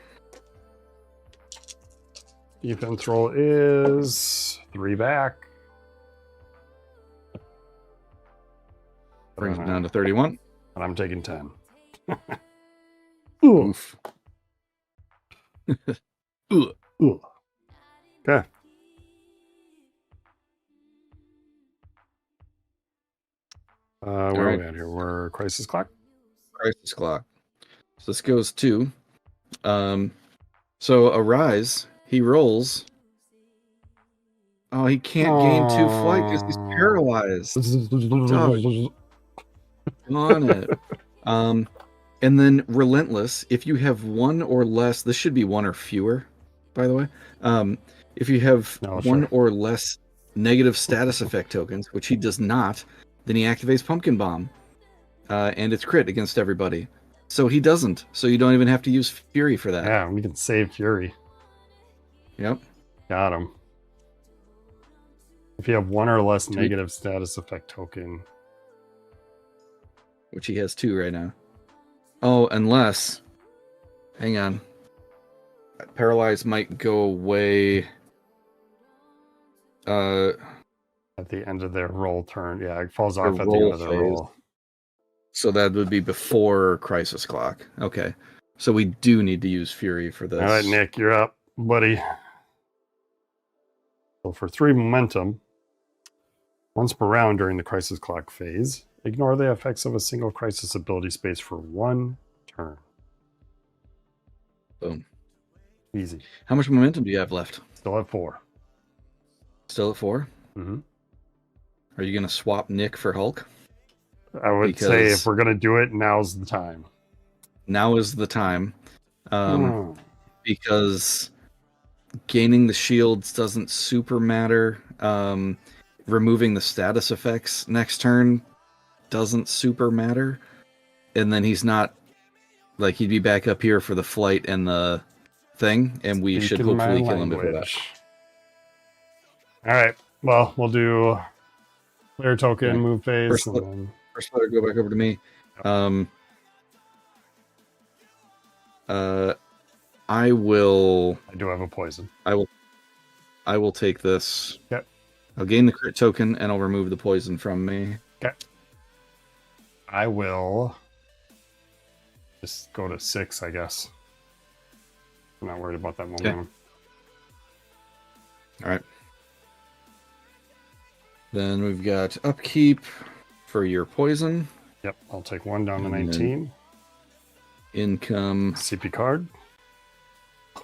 Defense roll is 3 back. Brings me down to 31. And I'm taking 10. Oof. Ooh. Okay. Where are we at here? We're Crisis Clock? Crisis Clock. So this goes to... so Arise, he rolls... Oh, he can't gain 2 flight because he's paralyzed. On it. And then Relentless, if you have 1 or less, this should be 1 or fewer, by the way. If you have 1 or less negative status effect tokens, which he does not, then he activates Pumpkin Bomb. And it's crit against everybody. So he doesn't. So you don't even have to use Fury for that. Yeah, we can save Fury. Yep. Got him. If you have 1 or less negative status effect token. Which he has 2 right now. Oh, unless... Hang on. Paralyze might go away... at the end of their roll turn. Yeah, it falls off at the end of their roll. So that would be before Crisis Clock. Okay. So we do need to use Fury for this. All right, Nick, you're up, buddy. So for 3 momentum, once per round during the Crisis Clock phase, ignore the effects of a single Crisis ability space for 1 turn. Boom. Easy. How much momentum do you have left? Still at 4. Still at 4? Mm-hmm. Are you going to swap Nick for Hulk? I would say if we're going to do it, now's the time. Now is the time. Because gaining the shields doesn't super matter. Removing the status effects next turn doesn't super matter. And then he's not... Like, he'd be back up here for the flight and the thing, and we should hopefully kill him before that. All right. Well, we'll do player token, move phase. First letter, go back over to me. I do have a poison. I will take this. Yep. I'll gain the crit token, and I'll remove the poison from me. Okay. I will just go to 6, I guess. I'm not worried about that momentum. Okay. All right. Then we've got upkeep for your poison. Yep, I'll take 1 down to 19. Income. CP card.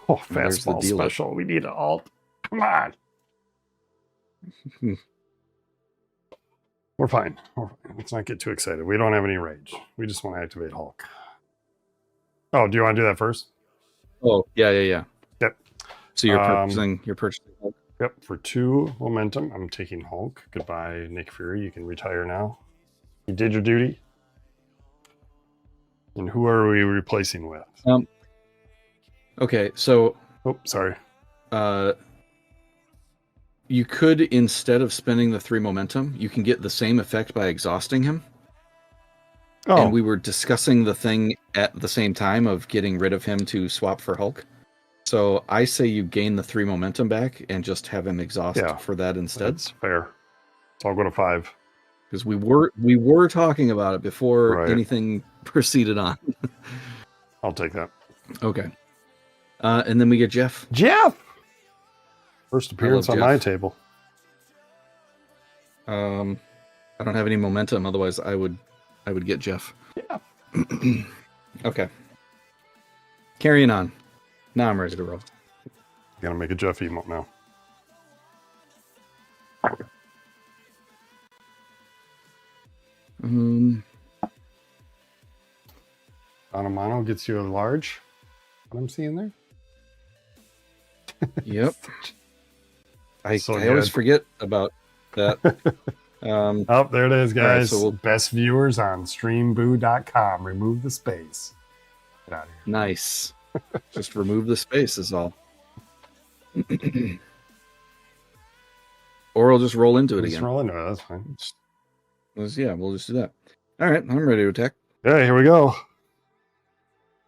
Oh, fastball special. We need an alt. Come on. We're fine. Let's not get too excited. We don't have any rage. We just want to activate Hulk. Oh, do you want to do that first? Oh, yeah. Yep. So you're purchasing Hulk. Yep. For 2 momentum, I'm taking Hulk. Goodbye, Nick Fury. You can retire now. You did your duty. And who are we replacing with? Okay, so Oh, sorry. you could, instead of spending the 3 momentum, you can get the same effect by exhausting him. Oh, And we were discussing the thing at the same time of getting rid of him to swap for Hulk. So I say you gain the 3 momentum back and just have him exhaust for that instead. that's fair. So I'll go to 5. Because we were talking about it before Right. anything proceeded on. I'll take that. Okay. And then we get Jeff. Jeff! First appearance on Jeff. my table. I don't have any momentum, otherwise I would get Jeff. Yeah. Okay. Carrying on. Now I'm ready to roll. Gotta make a Jeff emote now. Mono gets you a large. What I'm seeing there? Yep. I So always good. forget about that. Oh, there it is, guys. so Best viewers on streamboo.com. Remove the space. Get out of here. Nice. Just remove the space is all. Or I'll just roll into it Just again. roll into it. That's fine. Yeah, we'll just do that. All right, I'm ready to attack. Yeah, here we go.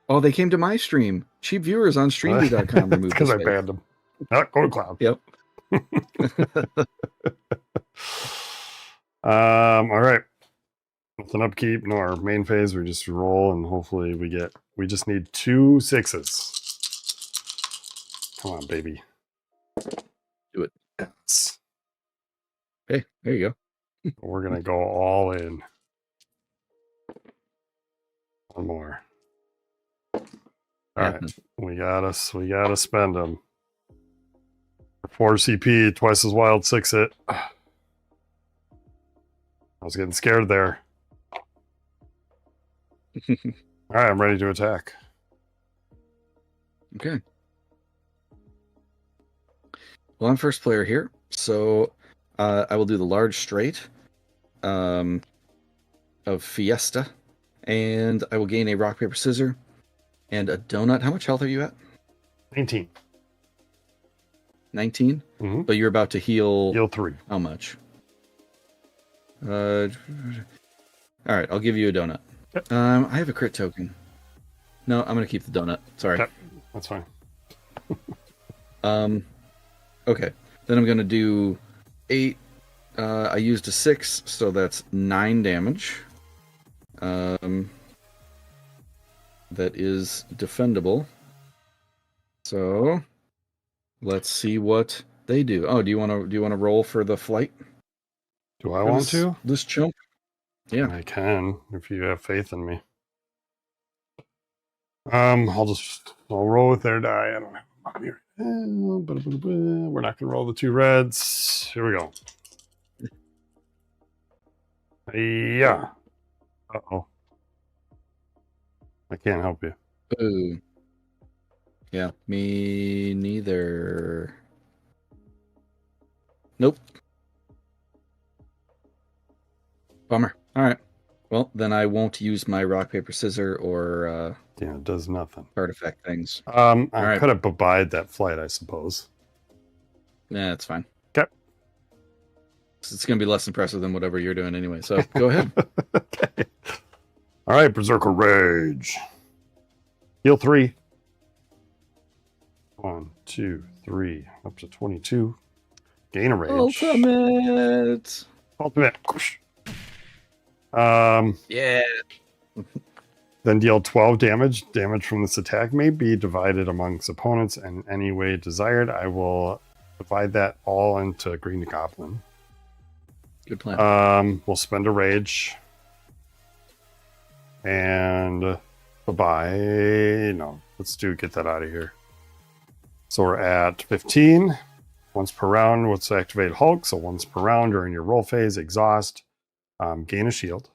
Oh, they came to my stream. Cheap viewers on streamboo.com remove because the I space. banned them. Go to cloud. Yep. All right. Nothing upkeep, no our main phase. We just roll and hopefully we just need 2 6s. Come on, baby. Do it. Yes. Hey, there you go. We're gonna go all in. One more. All right. We gotta spend them. 4 CP, twice as wild, 6 it. I was getting scared there. All right, I'm ready to attack. Okay. Well, I'm first player here, so I will do the large straight of Fiesta, and I will gain a rock, paper, scissors, and a donut. How much health are you at? 19. 19? Mm-hmm. But you're about to heal... Heal 3. How much? All right, I'll give you a donut. Yep. I have a crit token. No, I'm going to keep the donut. Sorry. Okay. That's fine. Okay. Then I'm going to do 8. I used a 6, so that's 9 damage. That is defendable. So let's see what they do. Oh, do you want to roll for the flight? Do I want to? This chump? Yeah. I can if you have faith in me. I'll roll with their die. I don't have them here. We're not gonna roll the 2 reds. Here we go. Yeah. Uh-oh. I can't help you. Ooh. Yeah, me neither. Nope. Bummer. All right. Well, then I won't use my rock, paper, scissors or Yeah, it does nothing. artifact things. I could have bye-byed that flight, I suppose. Nah, that's fine. Okay. It's going to be less impressive than whatever you're doing anyway, so go ahead. Okay. All right, Berserker Rage. Heal 3. 1, 2, 3, up to 22. Gain a rage. Ultimate. Yeah. Then deal 12 damage. Damage from this attack may be divided amongst opponents in any way desired. I will divide that all into Green Goblin. Good plan. We'll spend a rage. And bye-bye. No, get that out of here. So we're at 15. Once per round, let's activate Hulk. So once per round during your roll phase, exhaust. Gain a shield.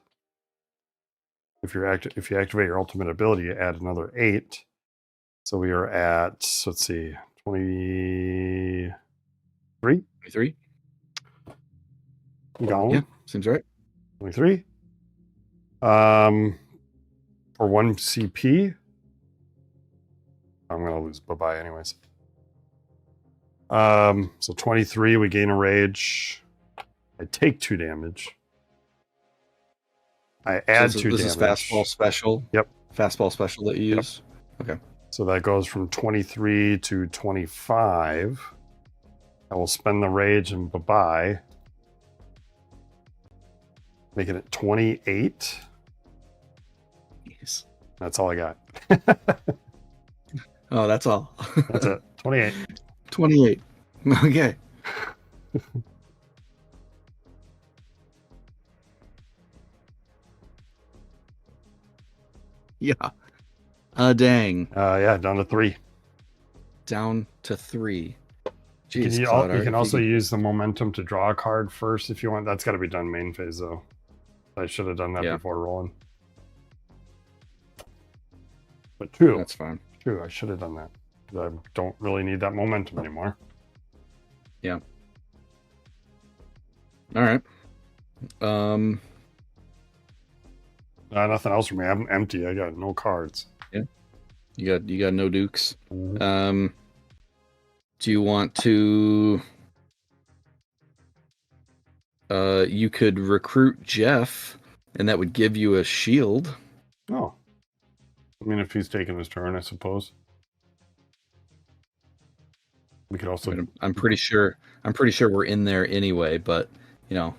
If you activate your ultimate ability, you add another 8. So we are at, let's see, 23. 23. Gone. Yeah, seems right. 23. For 1 CP, I'm gonna lose bye-bye anyways. So 23, we gain a rage. I take 2 damage. I add So 2 this damage. is fastball special. Yep. Fastball special that you use. Okay. So that goes from 23 to 25. I will spend the rage and bye-bye. Making it 28. Yes. That's all I got. Oh, that's all. That's it. 28. 28. Okay. Yeah. Dang. Yeah, down to 3. Down to 3. You Jeez, can, you also use the momentum to draw a card first if you want. That's got to be done main phase, though. I should have done that before rolling. But true. That's fine. True, I should have done that. I don't really need that momentum anymore. Yeah. All right. Nothing else for me. I'm empty. I got no cards. Yeah. You got no dukes. Mm-hmm. Do you want to you could recruit Jeff and that would give you a shield. Oh. I mean, if he's taking his turn, I suppose. We could also. I'm pretty sure we're in there anyway, but you know,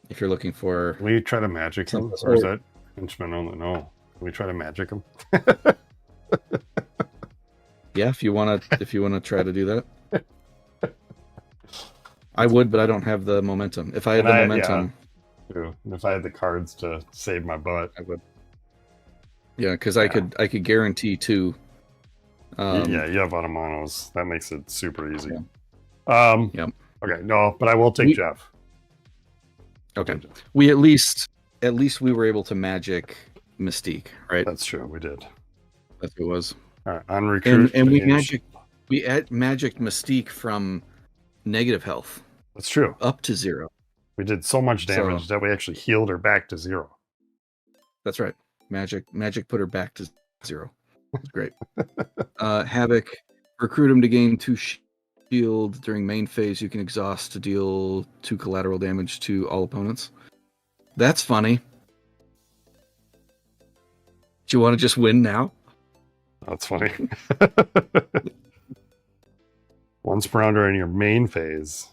if you're looking for, Can we try to magic him, or is that henchman only? No. Can we try to magic him? Yeah, if you wanna try to do that, I would, but I don't have the momentum. If I had the momentum, true. And if I had the cards to save my butt, I would. Yeah, because I could guarantee 2. Yeah, you have Automanos. That makes it super easy. Yeah. Yep. Okay, no, but I will take Jeff. Okay. We at least we were able to magic Mystique, right? That's true. We did. That's what it was. All right, on recruit. And we magicked Mystique from negative health. That's true. Up to 0. We did so much damage that we actually healed her back to 0. That's right. Magic put her back to 0. That's great. Havoc, recruit him to gain 2 shield during main phase. You can exhaust to deal 2 collateral damage to all opponents. That's funny. Do you want to just win now? That's funny. Once per round during your main phase,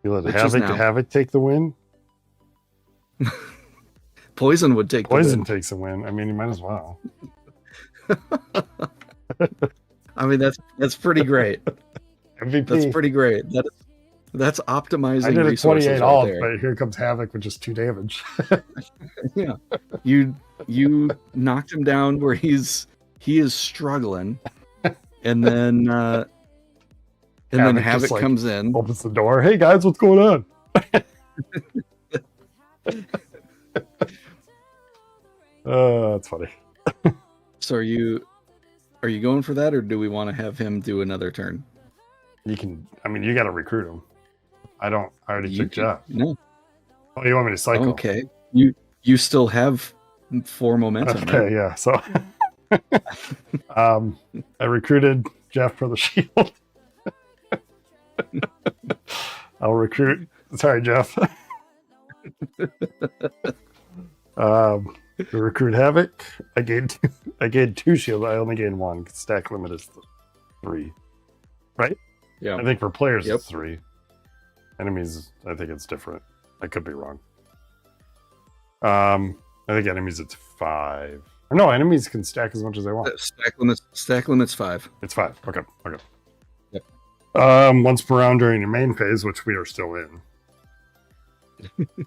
you let Havoc take the win. Poison would take Poison takes a win. I mean, you might as well. I mean, that's pretty great. MVP. That's pretty great. That's optimizing. I did a 28 all, but here comes Havoc with just 2 damage. Yeah, you knocked him down where he is struggling, and then Havoc comes in, opens the door. Hey guys, what's going on? That's funny. So are you going for that, or do we want to have him do another turn? You can. I mean, you got to recruit him. I already took Jeff. No. Oh, you want me to cycle? Okay. You still have 4 momentum. Okay, right? yeah. So, I recruited Jeff for the shield. I'll recruit. Sorry, Jeff. To recruit Havoc, I gained 2 shield. I only gained 1. Stack limit is 3, right? Yeah. I think for players it's 3. Enemies, I think it's different. I could be wrong. I think enemies it's 5. Or no, enemies can stack as much as they want. Stack limit's 5. It's 5. Okay. Yep. Once per round during your main phase, which we are still in,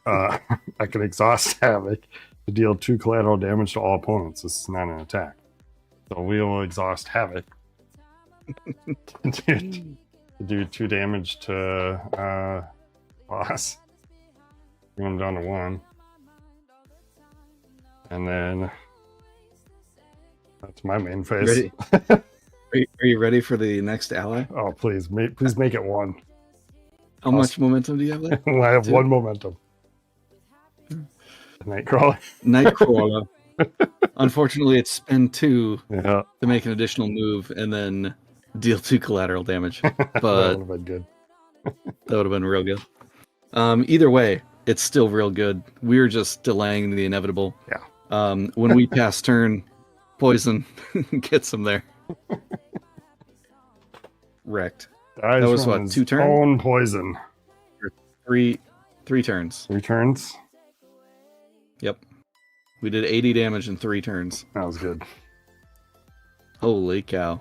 I can exhaust Havoc to deal 2 collateral damage to all opponents. This is not an attack. So we will exhaust Havoc to do 2 damage to boss. Bring him down to 1. And then that's my main phase. Ready? Are you ready for the next ally? Oh, please make it 1. How much momentum do you have left? I have 2? 1 momentum. Nightcrawler. Nightcrawler. Unfortunately, it's spend 2 Yeah. to make an additional move and then deal 2 collateral damage. That But would have been good. that would have been real good. Either way, it's still real good. We're just delaying the inevitable. Yeah. When we pass turn, poison gets him there. Wrecked. Dies That was from what, his 2 turns? Own poison. 3 turns. 3 turns. Yep. We did 80 damage in 3 turns. That was good. Holy cow.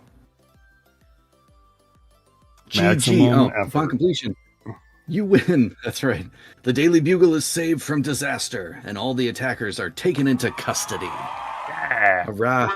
Maximum GG. Oh, effort. upon completion. You win. That's right. The Daily Bugle is saved from disaster, and all the attackers are taken into custody. Yeah. Hurrah.